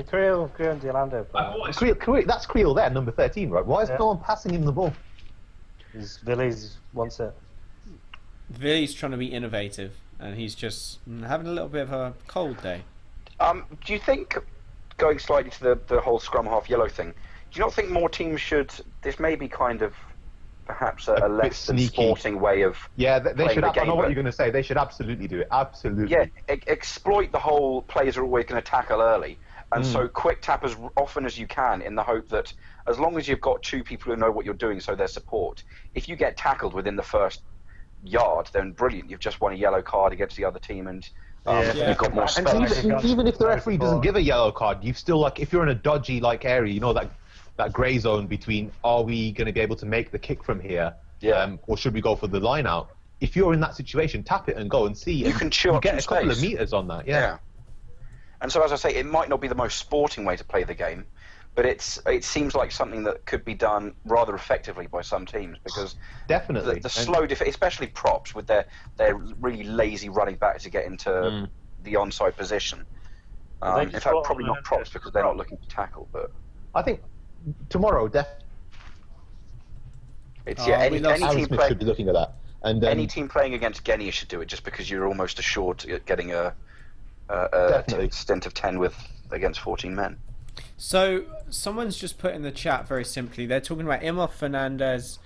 Creel and Delande. That's Creel there, number 13, right? Why is no one passing him the ball? Villies wants it. Villy's trying to be innovative, and he's just having a little bit of a cold day. Do you think, going slightly to the whole scrum half yellow thing, do you not think more teams should? This may be kind of perhaps a less than sporting way of they should. The game, I know what you're going to say. They should absolutely do it. Absolutely. Yeah, exploit the whole players are always going to tackle early, and so quick tap as often as you can in the hope that as long as you've got 2 people who know what you're doing, so there's support. If you get tackled within the first yard, then brilliant. You've just won a yellow card against the other team, and you've got more space. And even if the referee doesn't give a yellow card, you've still if you're in a dodgy area, that grey zone between are we going to be able to make the kick from here, or should we go for the line out? If you're in that situation, tap it and go and see. You can chew up get a couple space. of meters on that. Yeah. And so, as I say, it might not be the most sporting way to play the game, but it seems like something that could be done rather effectively by some teams, because definitely the slow especially props with their really lazy running back to get into the onside position. In fact, probably not props because they're not looking to tackle, but I think tomorrow any team should be looking at that, and any team playing against Genia should do it, just because you're almost assured to getting a stint of 10 against 14 men. So someone's just put in the chat very simply. They're talking about Imhoff Fernandez.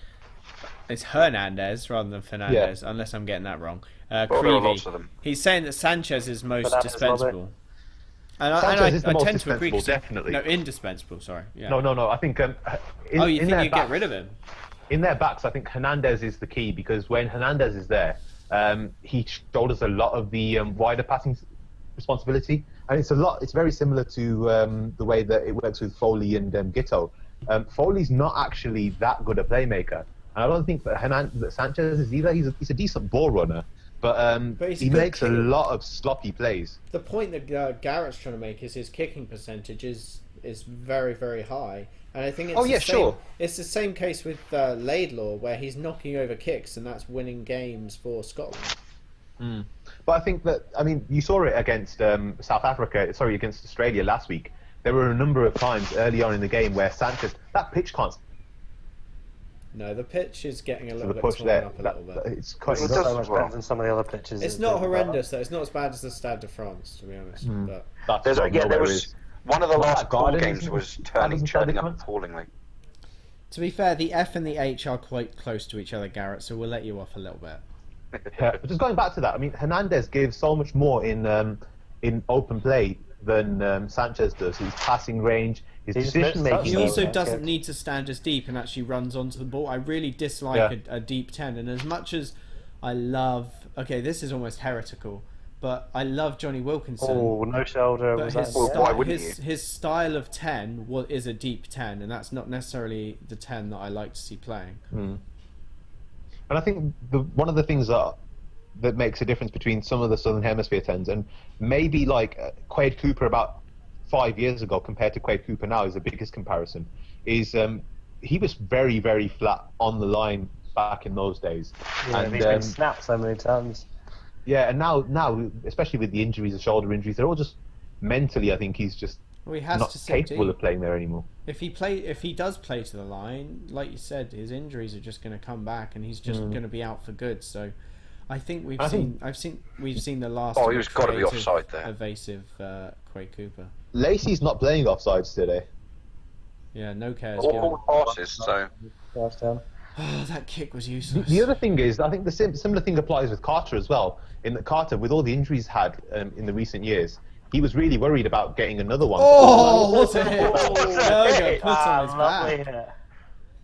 It's Hernandez rather than Fernandez, unless I'm getting that wrong. Lots of them. He's saying that Sanchez is most Fernandez dispensable. And Sanchez is the most tend to agree. definitely. No, indispensable. Sorry. Yeah. No. I think. You think you get rid of him? In their backs, I think Hernandez is the key, because when Hernandez is there, he shoulders a lot of the wider passing responsibility, and it's very similar to the way that it works with Foley and Gitto. Foley's not actually that good a playmaker, and I don't think that Sanchez is either. He's a decent ball runner, but he makes a lot of sloppy plays. The point that Garrett's trying to make is his kicking percentage is very, very high, and I think it's the same case with Laidlaw, where he's knocking over kicks, and that's winning games for Scotland. But I think that, you saw it against against Australia last week. There were a number of times early on in the game where Sanchez, that pitch can't. No, the pitch is getting a little bit torn up a little bit. It's quite so much better than some of the other pitches. It's not horrendous though. It's not as bad as the Stade de France, to be honest. But there was one of the last goal games was turning up appallingly. To be fair, the F and the H are quite close to each other, Garrett. So we'll let you off a little bit. Yeah, but just going back to that, Hernandez gives so much more in open play than Sanchez does. His passing range, his decision making. He also doesn't need to stand as deep and actually runs onto the ball. I really dislike a deep 10, and as much as I love, okay, this is almost heretical, but I love Johnny Wilkinson. Oh, no shoulder. But his style of 10 is a deep 10, and that's not necessarily the 10 that I like to see playing. And I think one of the things that makes a difference between some of the Southern Hemisphere 10s and maybe like Quade Cooper about 5 years ago compared to Quade Cooper now is the biggest comparison, is he was very, very flat on the line back in those days. Yeah, and he's been snapped so many times. Yeah, and now, especially with the injuries, the shoulder injuries, they're all just mentally. I think he's just not capable of playing there anymore. If he does play to the line, like you said, his injuries are just going to come back, and he's just going to be out for good. So, I think we've seen the last. Oh, he was got to be offside there. Evasive Quade Cooper. Lacey's not playing offsides today. Yeah, no cares. All passes, so. Oh, that kick was useless. The other thing is, I think the similar thing applies with Carter as well. In that Carter, with all the injuries had in the recent years, he was really worried about getting another one. Oh, what a hit! Put on his back.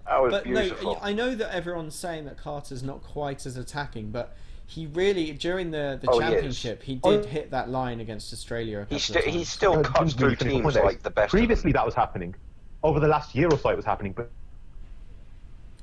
That was beautiful. No, I know that everyone's saying that Carter's not quite as attacking, but he really, during the championship, he did hit that line against Australia. He still cuts through teams like the best. Previously, that was happening. Over the last year or so, it was happening, but.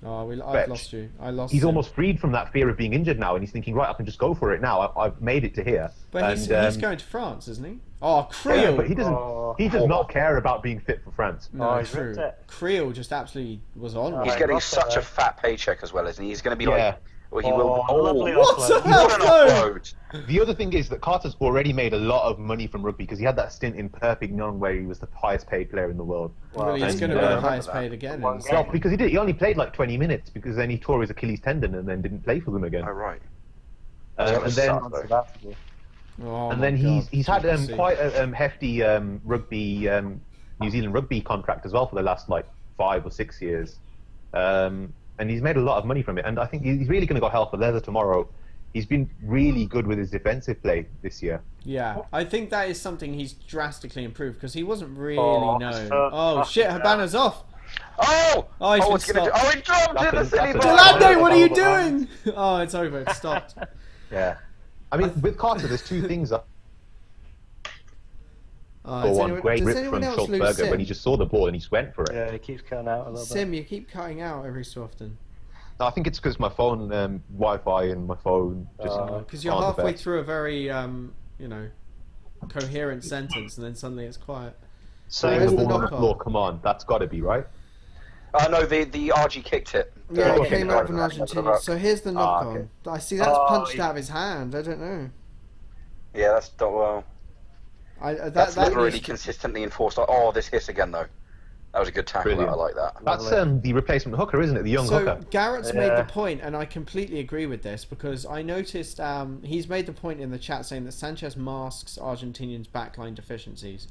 Oh, I've lost you. He's almost freed from that fear of being injured now, and he's thinking, right, I can just go for it now. I've made it to here. But he's going to France, isn't he? Oh, Creel! Yeah, but he doesn't. He does not care about being fit for France. No, true. Creel just absolutely was on. He's getting such a fat paycheck as well, isn't he? He's going to be like. Well, he will. What an offload! The other thing is that Carter's already made a lot of money from rugby because he had that stint in Perpignan where he was the highest paid player in the world. Well, he's going to be the highest paid again. Well, because he did. He only played like 20 minutes because then he tore his Achilles tendon and then didn't play for them again. Oh right. And then he's had quite a hefty rugby New Zealand rugby contract as well for the last like 5 or 6 years. And he's made a lot of money from it, and I think he's really going to go hell for leather tomorrow. He's been really good with his defensive play this year. Yeah, I think that is something he's drastically improved because he wasn't really known. Oh shit, Habana's off. Oh, he's been stopped. He dropped it. The silly ball. Delande, what are you doing? Oh, it's over. It's stopped. Yeah, I mean with Carter, there's two things. Great rip from Schultzberger when he just saw the ball and he just went for it. Yeah, he keeps cutting out a little bit. Sim, you keep cutting out every so often. No, I think it's because my phone, Wi-Fi and my phone just. Because you're halfway through a very, coherent sentence and then suddenly it's quiet. So where's the knock-on? Come on, that's got to be right. No, the RG kicked it. Yeah, it came out from Argentina. So here's the knock-on. Okay. I see that's punched out of his hand. I don't know. Yeah, that's not well. That's never really consistently enforced. Oh, this hiss again though. That was a good tackle. I like that. That's the replacement hooker, isn't it? The young hooker. So Garrett's made the point, and I completely agree with this because I noticed he's made the point in the chat saying that Sanchez masks Argentinians' backline deficiencies,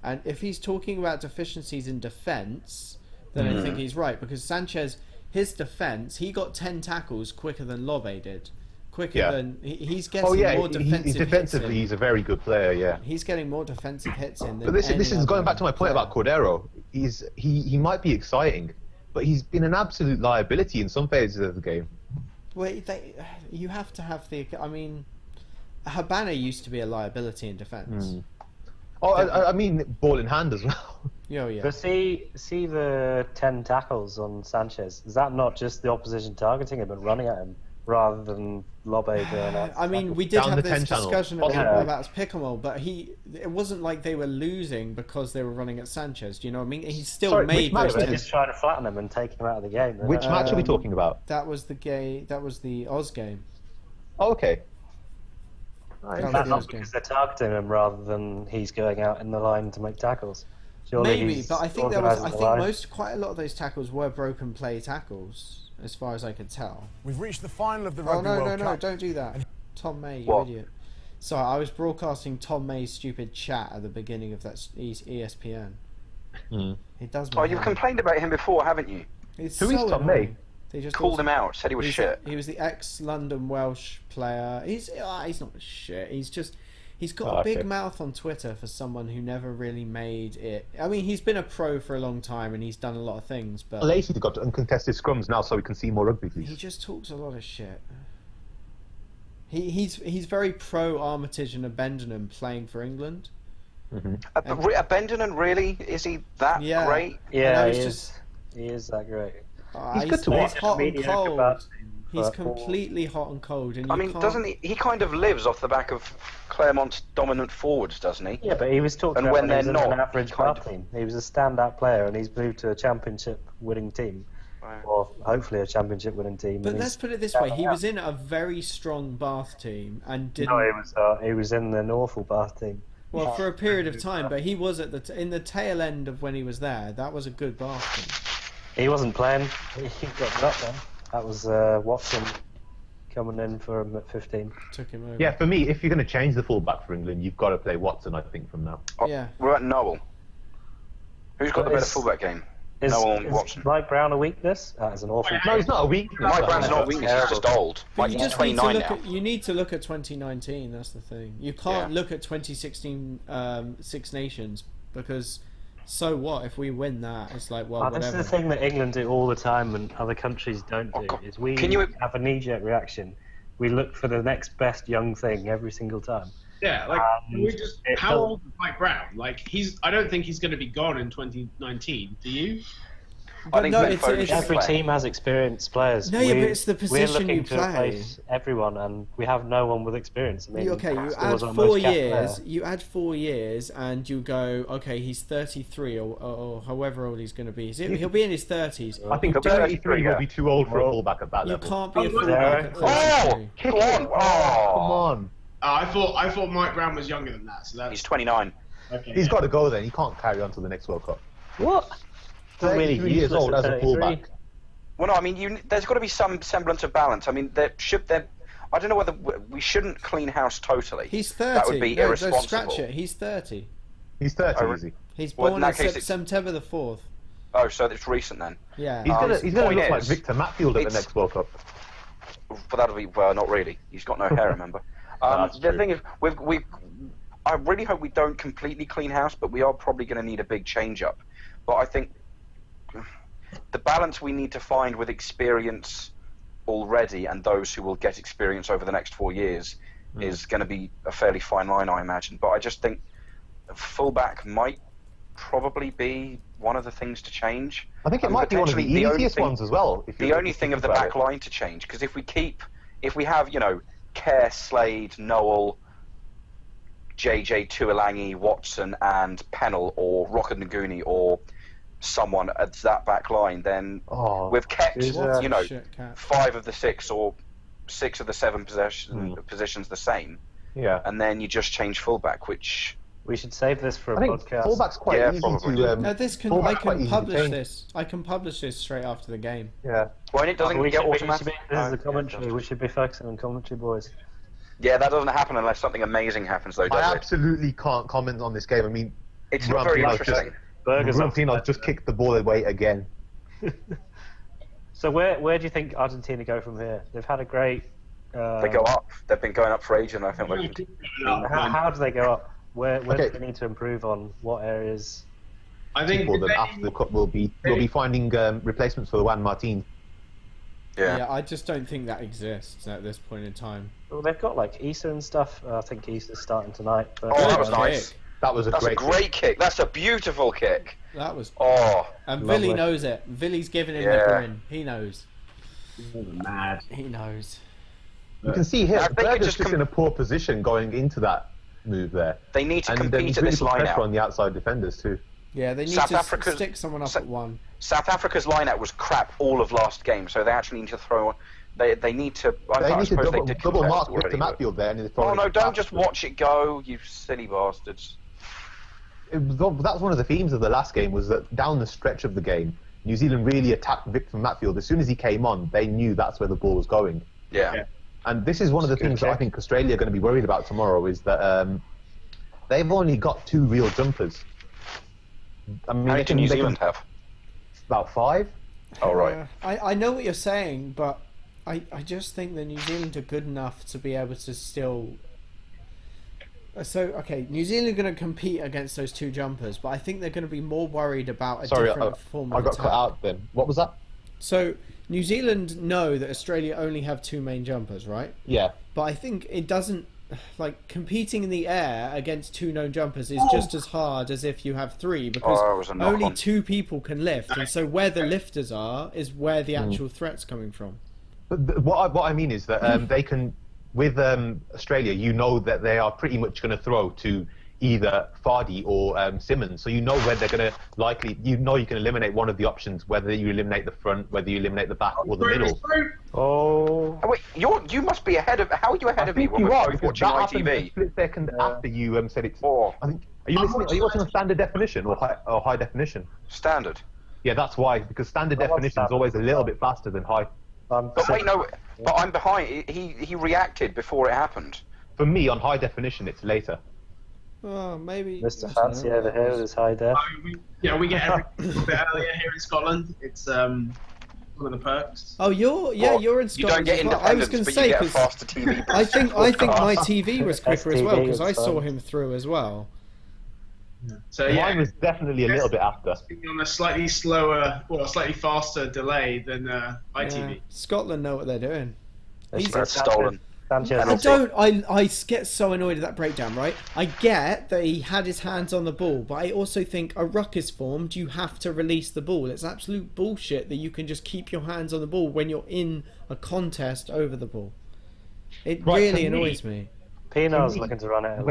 and if he's talking about deficiencies in defence, then I think he's right because Sanchez, his defence, he got 10 tackles quicker than Lobe did. Quicker than he's getting more defensive defensively, hits he's a very good player. Yeah, he's getting more defensive hits in. But this is going back to my point about Cordero. He might be exciting, but he's been an absolute liability in some phases of the game. Well, you have to have the. I mean, Habana used to be a liability in defence. Oh, I mean, ball in hand as well. Yeah. But see the 10 tackles on Sanchez. Is that not just the opposition targeting him and running at him? Rather than Lobe going out. I mean, we did have this discussion about Picamol, but it wasn't like they were losing because they were running at Sanchez. Do you know what I mean? He still made those. They're just trying to flatten him and take him out of the game. Which match are we talking about? That was the Oz game. Oh, okay. That's not because they're targeting him rather than he's going out in the line to make tackles. Maybe, but I think quite a lot of those tackles were broken play tackles. As far as I could tell. We've reached the final of the Rugby World Cup. No, don't do that. Tom May, you idiot. Sorry, I was broadcasting Tom May's stupid chat at the beginning of that ESPN. It does. Oh, you've complained about him before, haven't you? Who is Tom May? They just called him out, said he was shit. He was the ex-London Welsh player. He's not shit. He's got a big mouth on Twitter for someone who never really made it. I mean, he's been a pro for a long time and he's done a lot of things, but lately they've got uncontested scrums now, so we can see more rugby. Please. He just talks a lot of shit. He's very pro Armitage and Abendenon playing for England. Abendenon, really? Is he that great? Yeah, he is that great. He's good to watch. He's hot and cold. He's completely hot and cold. And I mean, doesn't he? He kind of lives off the back of Claremont's dominant forwards, doesn't he? Yeah, but he was talking about when they're not an average Bath team. He was a standout player, and he's moved to a championship-winning team, or hopefully a championship-winning team. But let's put it this way: he was in a very strong Bath team and didn't. No, he was in an awful Bath team. Well, for a period of time, but he was at in the tail end of when he was there. That was a good Bath team. He wasn't playing. He got cut then. That was Watson coming in for him at 15. Took him over. Yeah, for me, if you're going to change the fullback for England, you've got to play Watson, I think, from now. Yeah. We're at Noel. Who's got the better fullback game? Noel and Watson. Mike Brown a weakness? That is an awful. No, it's not a weakness. Mike Brown's not a weakness. He's just old. But He's 29 now. You need to look at 2019. That's the thing. You can't look at 2016 Six Nations because. So what if we win that? It's like, well, whatever. This is the thing that England do all the time and other countries don't do. Is we have a knee-jerk reaction. We look for the next best young thing every single time. Yeah, like how old is Mike Brown? Like I don't think he's going to be gone in 2019. Do you? But no, it's every team has experienced players. No, yeah, but it's the position you play. play. Replace everyone, and we have no one with experience. I mean, you add 4 years. You add 4 years, and you go, okay, he's 33 or however old he's going to be. He'll be in his 30s. I think 33 will be too old for a fullback at that level. You can't be a fullback at 33. Kick on! Oh, come on! I thought Mike Brown was younger than that. So he's 29. Okay, he's got to go then. He can't carry on to the next World Cup. What? 33 years old as a fullback. Well, no, I mean, there's got to be some semblance of balance. I mean, I don't know whether we shouldn't clean house totally. He's 30. That would be irresponsible. No, scratch it. He's 30. He's 30, is he? He's born on September the 4th. Oh, so it's recent then. Yeah. He's gonna look like Victor Matfield at the next World Cup. But that'll be not really. He's got no hair, remember. The thing is, I really hope we don't completely clean house, but we are probably going to need a big change up. But I think the balance we need to find with experience already and those who will get experience over the next 4 years is going to be a fairly fine line, I imagine. But I just think fullback might probably be one of the things to change. I think it might be one of the easiest ones as well. The only thing of the back line to change, because if we have, Kerr, Slade, Noel, JJ Tuolangi, Watson and Pennell or Rocket Nguni or someone at that back line, then we've kept 5 of the 6 or 6 of the 7 positions the same. Yeah. And then you just change fullback, which we should save this for a podcast. Fullback's quite easy to. I can publish this straight after the game. Yeah. Well, and it doesn't get automatic. This is the commentary. We should be focusing on commentary, boys. Yeah, that doesn't happen unless something amazing happens, though, does it? I absolutely can't comment on this game. I mean, it's not very interesting. Argentina just kicked the ball away again. So where do you think Argentina go from here? They've had a great. They go up. They've been going up for ages, and I think they can. How do they go up? Where do they need to improve on? What areas? I think after the cup we'll be finding replacements for Juan Martin. Yeah, I just don't think that exists at this point in time. Well, they've got like Issa and stuff. I think Issa's starting tonight. But that was nice. That's a great kick. That's a beautiful kick. That was. And Billy knows it. Billy's giving him the grin. He knows. He's mad. He knows. You can see here, Berger's just in a poor position going into that move there. They need to compete at this line pressure on the outside defenders too. Yeah, they need to stick someone up at one. South Africa's line-out was crap all of last game, so they actually need to throw. They need to. They need to double mark Victor Matfield there. No! Don't just watch it go, you silly bastards. That's one of the themes of the last game, was that down the stretch of the game, New Zealand really attacked Victor Matfield. As soon as he came on, they knew that's where the ball was going. Yeah. And this is one of the things that I think Australia are going to be worried about tomorrow, is that they've only got 2 real jumpers. I mean, how many do New Zealand have? About 5. Oh, right. I know what you're saying, but I just think that New Zealand are good enough to be able to still So, okay, New Zealand are going to compete against those two jumpers, but I think they're going to be more worried about a different form of I got attack. cut out then. What was that? So, New Zealand know that Australia only have two main jumpers, right? Yeah. But I think it doesn't... Like, competing in the air against two known jumpers is just as hard as if you have three, because only two people can lift, and so where the lifters are is where the actual threat's coming from. But what I mean is that they can... With Australia, you know that they are pretty much going to throw to either Vardy or Simmons, so you know where they're going to likely. You know you can eliminate one of the options, whether you eliminate the front, whether you eliminate the back or the middle. Oh wait, you must be ahead of. How are you ahead of me? You are watching ITV. A split second after you said it's. I think. Are you listening? Are you watching on standard definition or high definition? Standard. Yeah, that's why, because standard definition is always a little bit faster than high. But wait, no. But I'm behind. He reacted before it happened. For me, on high definition, it's later. Oh, maybe. Mr. Fancy over here with his high def. We get everything a bit earlier here in Scotland. It's one of the perks. Oh, you're in Scotland. You don't get independence, I was going to say, because faster TV. I think my TV was quicker as well, because I saw him through as well. So mine was definitely a little bit after. On a slightly slower, or a slightly faster delay than ITV. Yeah. Scotland know what they're doing. That's stolen. I get so annoyed at that breakdown, right? I get that he had his hands on the ball, but I also think a ruck is formed, you have to release the ball. It's absolute bullshit that you can just keep your hands on the ball when you're in a contest over the ball. It really annoys me. Pino's looking to run it.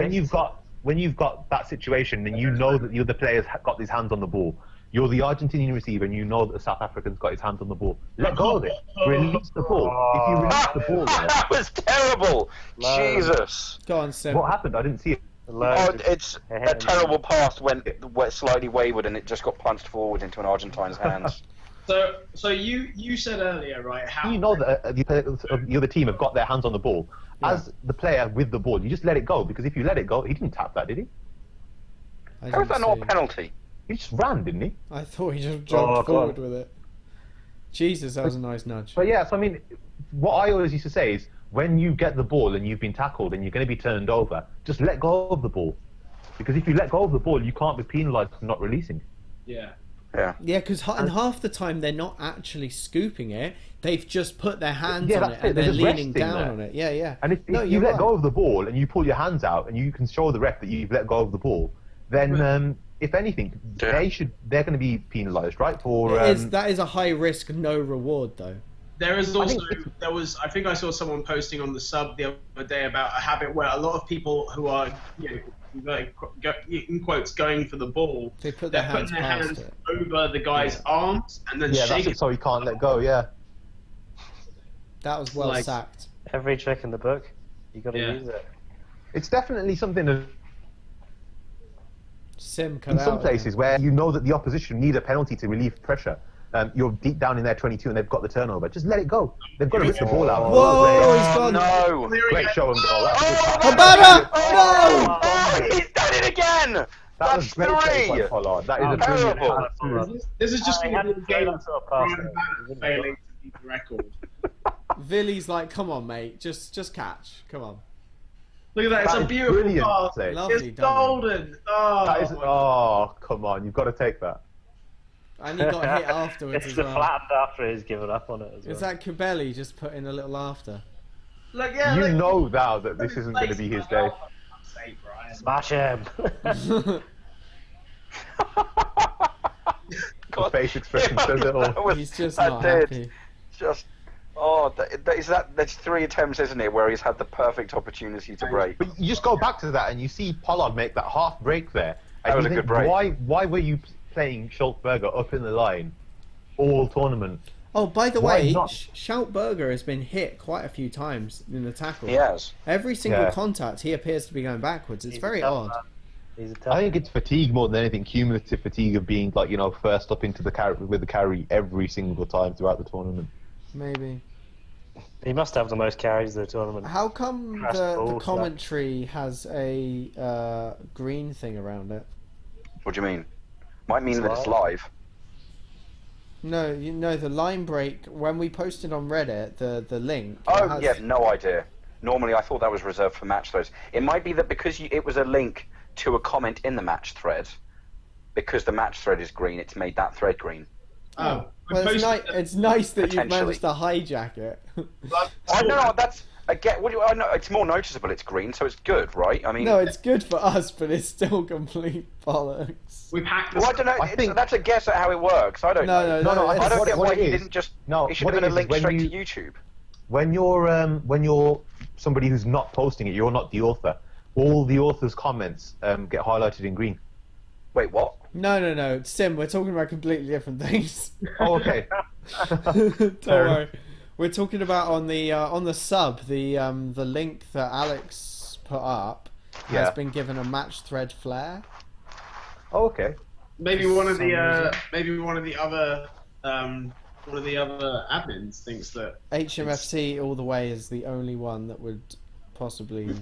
When you've got that situation and you know that the other player's got his hands on the ball, you're the Argentinian receiver and you know that the South African's got his hands on the ball. Let go of it. Release the ball. If you release the ball... That was terrible! Jesus! Go on, Sim. What happened? I didn't see it. It's a terrible pass when slightly wayward and it just got punched forward into an Argentine's hands. So you said earlier, right? How you know that the other team have got their hands on the ball. Yeah. As the player with the ball, you just let it go, because if you let it go, he didn't tap that, did he? How is that not a penalty? He just ran, didn't he? I thought he just jumped forward with it. Jesus, that was a nice nudge. But yeah, so I mean, what I always used to say is, when you get the ball and you've been tackled and you're going to be turned over, just let go of the ball. Because if you let go of the ball, you can't be penalised for not releasing. Yeah. Yeah, because in half the time they're not actually scooping it. They've just put their hands on it and they're leaning down on it. Yeah. And if you let go of the ball and you pull your hands out and you can show the ref that you've let go of the ball, then if anything, they're going to be penalised, right? That is a high risk, no reward though. There is also I think I saw someone posting on the sub the other day about a habit where a lot of people who are like in quotes going for the ball, they're putting their hands over the guy's arms and then shake it so he can't let go. Yeah, that was well sacked. Every trick in the book, you got to use it. It's definitely something that Sim in some places where you know that the opposition need a penalty to relieve pressure. You're deep down in their 22 and they've got the turnover. Just let it go. They've got to rip the ball out. Whoa, he's gone. No! Great show and goal. Habana! No! Oh, he's done it again! That's three! That is a terrible. This is just going to be a game of failing to beat the record. Villy's like, come on, mate. Just catch. Come on. Look at that. It's a beautiful pass. Lovely, it's golden. Oh, come on. You've got to take that. And he got hit afterwards it's as well. It's the flattened after he's given up on it as well. Is that Kubeli just put in a little after? Look, you know now that this isn't going to be his day. Smash him! The face expression says it all. He's just not happy. That's 3 attempts, isn't it, where he's had the perfect opportunity to break. But you just go back to that and you see Pollard make that half break there. That was a good break. Why were you playing Schultzberger up in the line all tournament? Oh, by the way, Schultzberger has been hit quite a few times in the tackle. He has. Every single contact, he appears to be going backwards. It's very odd. I think it's fatigue more than anything, cumulative fatigue of being first up into the carry with the carry every single time throughout the tournament. Maybe. He must have the most carries of the tournament. How come the commentary has a green thing around it? What do you mean? Might mean that it's live. No, the line break, when we posted on Reddit, the link... Oh, yeah, no idea. Normally, I thought that was reserved for match threads. It might be that because it was a link to a comment in the match thread, because the match thread is green, it's made that thread green. Oh, well, it's nice that you've managed to hijack it. I know that's. I know it's more noticeable. It's green, so it's good, right? I mean, no, it's good for us, but it's still complete bollocks. We've hacked. Well, I don't know. That's a guess at how it works. I don't know. No. I don't get why he didn't just. It should have been a link straight to YouTube. When you're somebody who's not posting it, you're not the author. All the author's comments get highlighted in green. Wait, what? No, Sim, we're talking about completely different things. Oh, okay. Don't worry. We're talking about on the sub, the link that Alex put up has been given a match thread flare. Oh, okay. Maybe one of the other admins thinks that HMFC all the way is the only one that would possibly.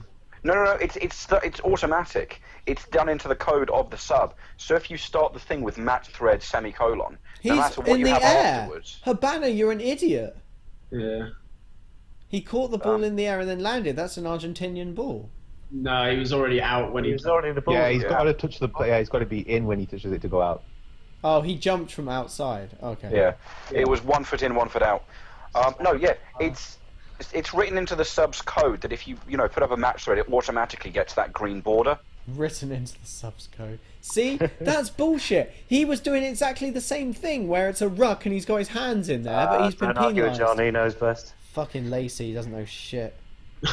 No. It's automatic. It's done into the code of the sub. So if you start the thing with match thread semicolon, no matter what you have afterwards. Habana, you're an idiot. Yeah. He caught the ball in the air and then landed. That's an Argentinian ball. No, he was already out when he was already the ball. Yeah, he's got to touch the. Yeah, he's got to be in when he touches it to go out. Oh, he jumped from outside. Okay. Yeah, it was 1 foot in, 1 foot out. It's written into the sub's code that if you put up a match thread, it automatically gets that green border. Written into the subs code. See, that's bullshit. He was doing exactly the same thing, where it's a ruck and he's got his hands in there, but he's been penalised. John, he knows best. Fucking Lacey, he doesn't know shit.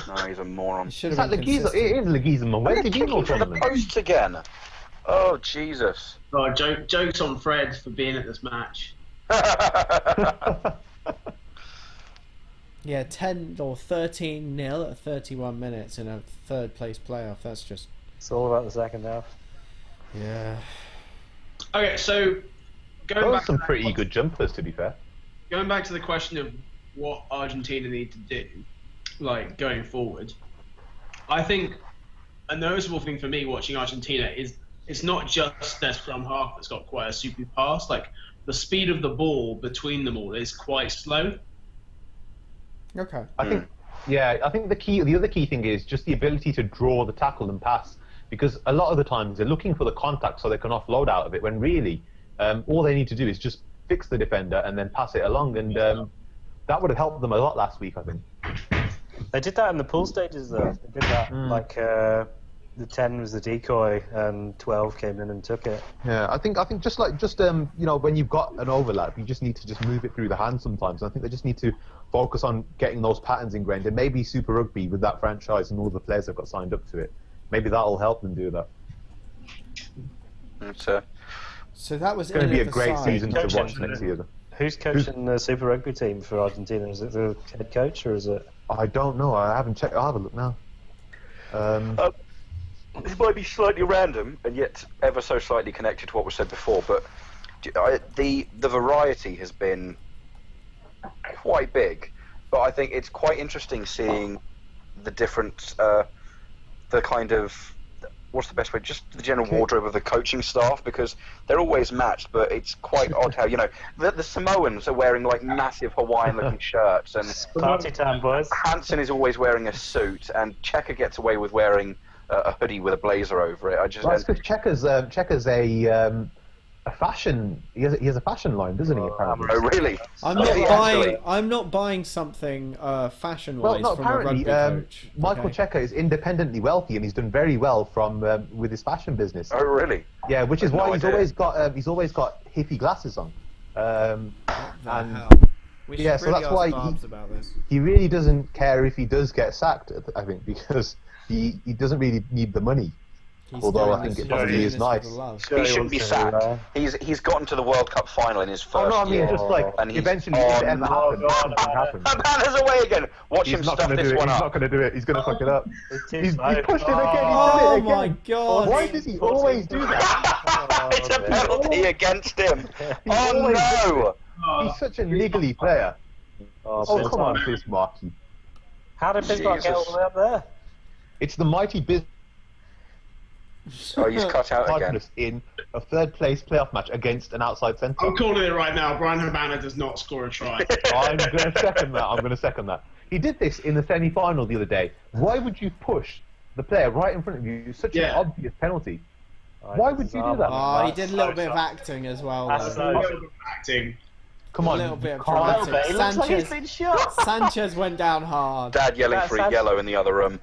No, he's a moron. It should have been consistent. It is Leguizamo. Where did you know from the posts again? Oh Jesus! Oh, jokes on Fred for being at this match. Yeah, 10 or 13-0 at 31 minutes in a third place playoff. That's just. It's all about the second half. Yeah. Okay, so going back. Some pretty good jumpers, to be fair. Going back to the question of what Argentina need to do, like going forward, I think a noticeable thing for me watching Argentina is it's not just their scrum half that's got quite a super pass. Like the speed of the ball between them all is quite slow. Okay. I think the other key thing is just the ability to draw the tackle and pass, because a lot of the times they're looking for the contact so they can offload out of it, when really all they need to do is just fix the defender and then pass it along, and that would have helped them a lot last week, I think. They did that in the pool stages, though. They did that the 10 was the decoy and 12 came in and took it. Yeah, I think when you've got an overlap, you just need to just move it through the hand sometimes. I think they just need to focus on getting those patterns ingrained, and maybe Super Rugby with that franchise and all the players that got signed up to it, maybe that'll help them do that. So that was going to be a great season to watch next year. Who's coaching the Super Rugby team for Argentina? Is it the head coach or is it? I don't know. I haven't checked. I'll have a look now. This might be slightly random and yet ever so slightly connected to what was said before, but the variety has been quite big. But I think it's quite interesting seeing the different, the kind of, what's the best way, just the general wardrobe of the coaching staff, because they're always matched, but it's quite odd how, the Samoans are wearing like massive Hawaiian-looking shirts, and party time, boys. Hansen is always wearing a suit, and Checker gets away with wearing a hoodie with a blazer over it. That's because Checker's a fashion. He has a fashion line, doesn't he? Apparently. Oh, really? I'm not buying something fashion-wise from a rugby coach. Michael Checker is independently wealthy, and he's done very well from with his fashion business. Oh, really? Yeah, which is why he's always got hippie glasses on. So that's why he really doesn't care if he does get sacked, I think, because he doesn't really need the money. Although I think it probably is nice. He shouldn't be sacked. He's gotten to the World Cup final in his first year. Just like eventually if it ever happens. Banner's away again. Watch him stuff this one up. He's not going to do it. He's going to fuck it up. He's pushed him again. Oh my God! Why does he always do that? It's a penalty against him. Oh no! He's such a niggly player. Oh come on, Fizz Marky. How did Bismarck get all the way up there? It's the mighty Bismarck. Oh, he's cut out again. In a third place playoff match against an outside centre. I'm calling it right now. Brian Habana does not score a try. I'm going to second that. He did this in the semi-final the other day. Why would you push the player right in front of you? It's such an obvious penalty. Why would you do that? Oh, he did a little bit of acting as well. Acting. Come on, a little bit of dramatic. It looks like he's been shot. Sanchez went down hard. Dad yelling for a yellow in the other room.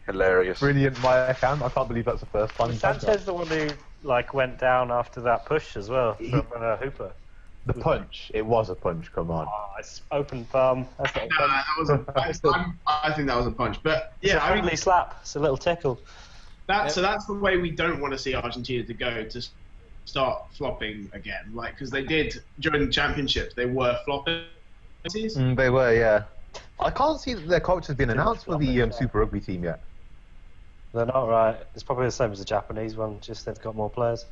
Hilarious. Brilliant, my account. I can't believe that's the first time. Sanchez the one who went down after that push as well from Hooper. The punch. It was a punch. Come on. Oh, it's open palm. That's not a punch. I think that was a punch. But yeah, it's a friendly slap. It's a little tickle. So that's the way we don't want to see Argentina to go, to start flopping again. Like, because they did during the championship, they were flopping. They were, yeah. I can't see that their coach has been announced for the Super Rugby team yet. They're not right. It's probably the same as the Japanese one, just they've got more players.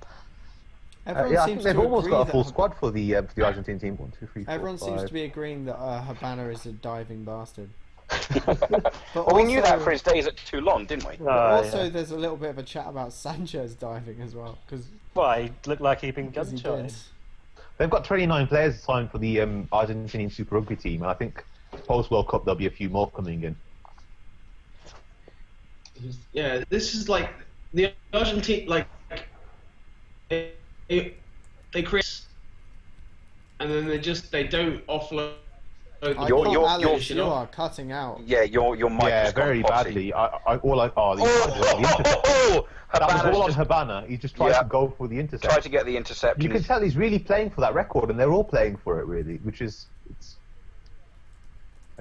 I think they've almost got a full squad for the Argentine team. 1, 2, 3, 4, Everyone 5. seems to be agreeing that Habana is a diving bastard. Well, we knew that for his days at Toulon, didn't we? There's a little bit of a chat about Sanchez diving as well. Well, he looked like he'd been gunshot. They've got 29 players signed for the Argentinian Super Rugby team, and I think post-World Cup there'll be a few more coming in. Yeah, this is like the Argentine, like they create, and then they don't offload. You are cutting out. Yeah, your mic has gone very potty. badly. That was all on Habana. He just tried to go for the intercept. Tried to get the intercept. You can tell he's really playing for that record, and they're all playing for it, really, which is.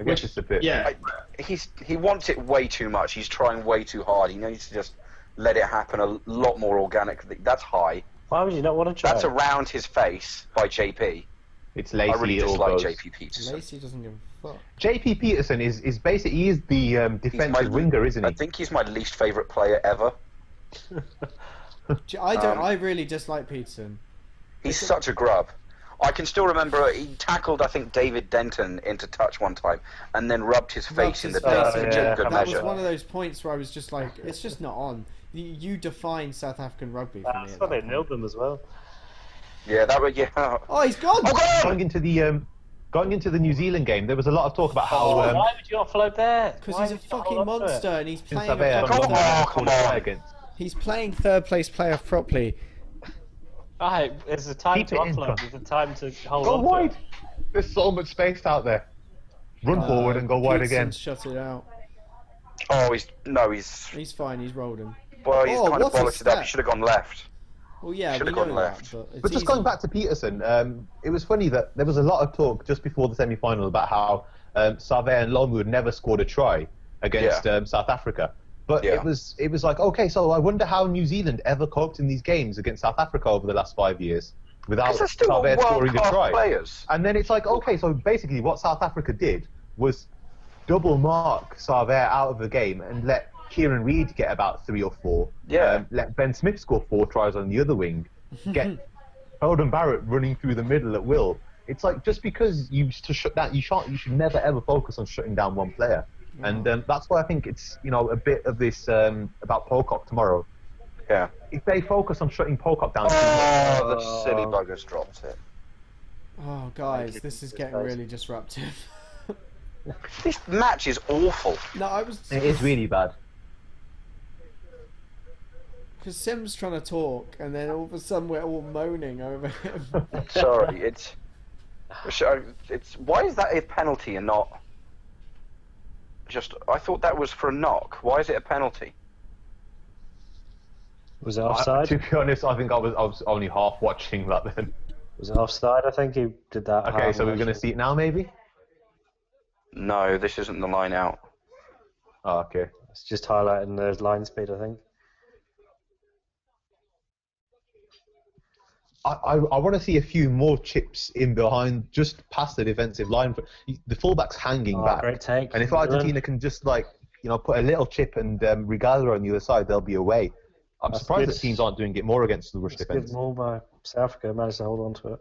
I guess it's a bit. Yeah, he wants it way too much. He's trying way too hard. He needs to just let it happen a lot more organically. That's high. Why would you not want to try? That's around his face by JP. It's Lacey. I really dislike JP Peterson. Lacey doesn't give a fuck. JP Peterson is basically he is the defensive winger, isn't he? I think he's my least favourite player ever. I really dislike Peterson. He's such a grub. I can still remember he tackled, I think, David Denton into touch one time, and then rubbed his face in the dirt for good measure. That was one of those points where I was just like, it's just not on. You define South African rugby for me. That's why they nailed them as well. Yeah, that was Oh, he's gone. Going into the New Zealand game, there was a lot of talk about how. Why would you offload there? Because he's a fucking monster, and he's playing. Come on. He's playing third place player properly. Alright, there's a time to offload. There's a time to hold on. Go wide. There's so much space out there. Run forward and go wide again. Shut it out. Oh, he's fine. He's rolled him. Well, he's kind of bollocked it up. He should have gone left. Well, yeah, should have gone left. But just going back to Peterson, it was funny that there was a lot of talk just before the semi-final about how Sarvé and Lomu had never scored a try against South Africa. But it was like, okay, so I wonder how New Zealand ever coped in these games against South Africa over the last 5 years without Sarvé scoring a try. Players. And then it's like, okay, so basically what South Africa did was double mark Sarvé out of the game and let Kieran Reid get about 3 or 4. Yeah. Let Ben Smith score 4 tries on the other wing. Get Eldon Barrett running through the middle at will. It's like just because you should never ever focus on shutting down one player. And that's why I think it's a bit of this about Pocock tomorrow. Yeah. If they focus on shutting Pocock down, the silly buggers dropped it. Oh guys, this is getting really disruptive. This match is awful. No, It is really bad. Because Sim's trying to talk, and then all of a sudden we're all moaning over him. Sorry, it's why is that a penalty and not? I thought that was for a knock. Why is it a penalty? Was it offside? To be honest, I think I was only half watching that then. Was it offside? I think he did that. Okay, so we're going to see it now, maybe? No, this isn't the line out. Oh, okay. It's just highlighting the line speed, I think. I want to see a few more chips in behind, just past the defensive line. The fullback's hanging back. Great take. And if Argentina can just put a little chip and Regala on the other side, they'll be away. I'm surprised that teams aren't doing it more against the rush defense. Good ball by South Africa. Managed to hold on to it.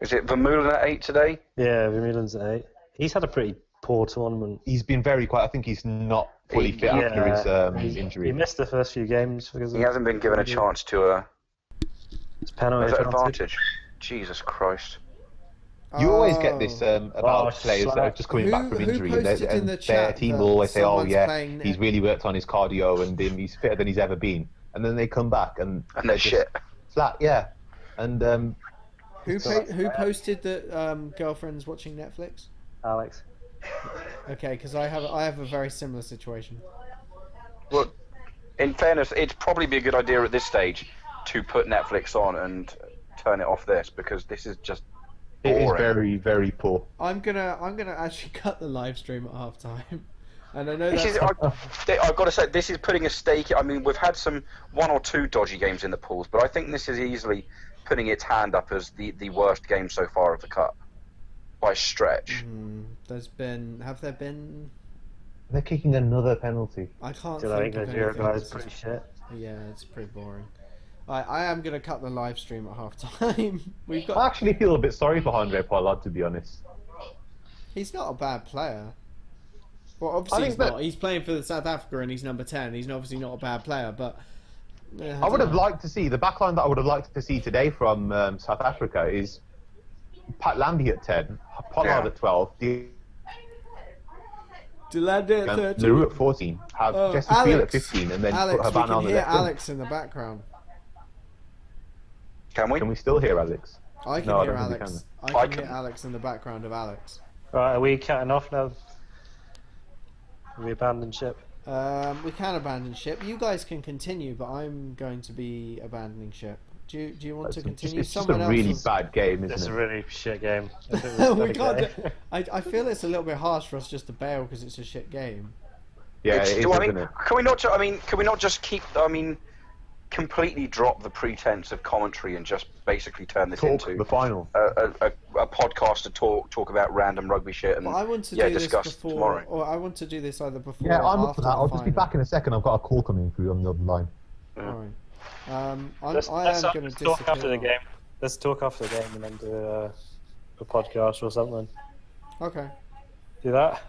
Is it Vermeulen at 8 today? Yeah, Vermeulen's at 8. He's had a pretty poor tournament. He's been very quiet. I think he's not fully fit after his injury. He missed the first few games because he hasn't been given a chance to it's penalty advantage. Jesus Christ. You always get this about players that are Slack. just coming back from injury, who and, posted in the their chat team that will always say, "Oh someone's yeah, playing he's really worked on his cardio and he's fitter than he's ever been." And then they come back and they're just shit. flat, yeah. And Who posted that girlfriend's watching Netflix? Alex. Okay, because I have a very similar situation. Well, in fairness, it'd probably be a good idea at this stage to put Netflix on and turn it off this, because this is just boring. it is very, very poor. I'm gonna actually cut the live stream at half time. And I know I've got to say, this is putting a stake. I mean, we've had one or two dodgy games in the pools, but I think this is easily putting its hand up as the worst game so far of the cup by stretch. Have there been? They're kicking another penalty. I can't Did think of anything. Uruguay's pretty shit. Yeah, it's pretty boring. I am gonna cut the live stream at half time. I actually feel a bit sorry for Andre Pollard, to be honest. He's not a bad player. Well, obviously he's not. He's playing for South Africa and he's number 10. He's obviously not a bad player, but I would have liked to see the backline that I would have liked to see today from South Africa is Pat Lambie at 10, Pollard at 12, Delande at 13, Leroux at 14, have Jesse Field at 15, and then Alex, put Havana on the left. Alex in the background. Can we? Can we still hear Alex? I can hear Alex. I can hear Alex in the background of Alex. Right, are we cutting off now? We abandon ship? We can abandon ship. You guys can continue, but I'm going to be abandoning ship. Do you want to continue? It's just a really bad game, isn't it? It's a really shit game. We can't. I feel it's a little bit harsh for us just to bail because it's a shit game. Yeah, it is, isn't it? Can we not just keep? Completely drop the pretense of commentary and just basically turn this into the final. A podcast to talk about random rugby shit and I want to do discuss this before, tomorrow. or I want to do this either before. Yeah, or I'm up after for that. I'll the just be final. back in a second. I've got a call coming through on the other line. Alright. I am Let's going to talk after the game. Let's talk after the game and then do a podcast or something. Okay. Do that?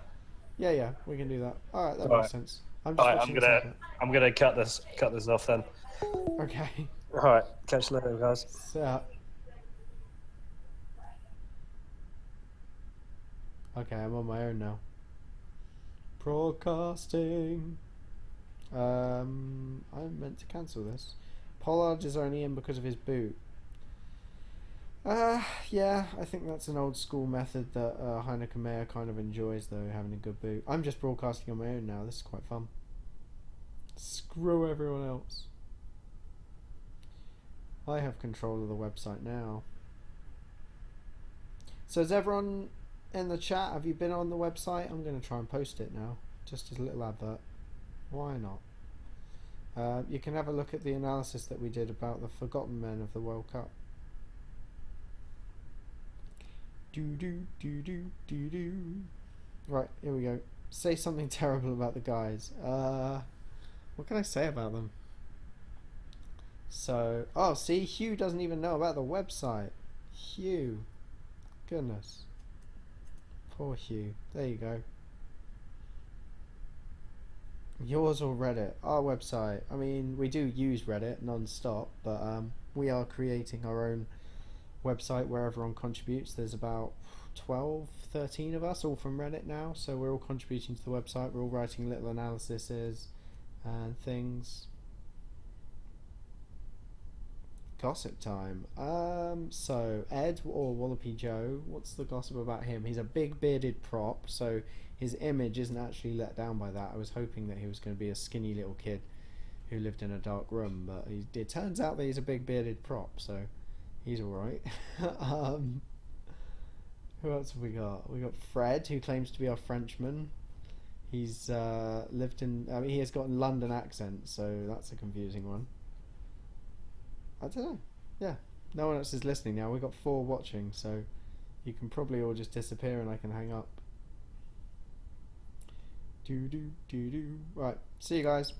Yeah, we can do that. Alright, that Alright. makes sense. I'm gonna cut this off then. Okay. Alright, catch you later, guys. So, okay, I'm on my own now. Broadcasting. I'm meant to cancel this. Pollard is only in because of his boot. Yeah, I think that's an old school method that Heineken Mayer kind of enjoys, though, having a good boot. I'm just broadcasting on my own now. This is quite fun. Screw everyone else. I have control of the website now. So is everyone in the chat, have you been on the website? I'm going to try and post it now, just as a little advert. Why not? You can have a look at the analysis that we did about the forgotten men of the World Cup. Right, here we go. Say something terrible about the guys. What can I say about them? So, oh, see, Hugh doesn't even know about the website. Hugh. Goodness. Poor Hugh. There you go. Yours or Reddit? Our website. I mean, we do use Reddit non-stop, but we are creating our own website where everyone contributes. There's about 12, 13 of us, all from Reddit now, so we're all contributing to the website. We're all writing little analyses and things. Gossip time. So Ed or Wallopy Joe, what's the gossip about him? He's a big bearded prop, so his image isn't actually let down by that. I was hoping that he was going to be a skinny little kid who lived in a dark room, but it turns out that he's a big bearded prop, so he's alright. Who else have we got? We got Fred, who claims to be our Frenchman. He's lived in. I mean, he has got a London accent, so that's a confusing one. I don't know. Yeah, no one else is listening now. We've got 4 watching, so you can probably all just disappear and I can hang up. Right, see you guys.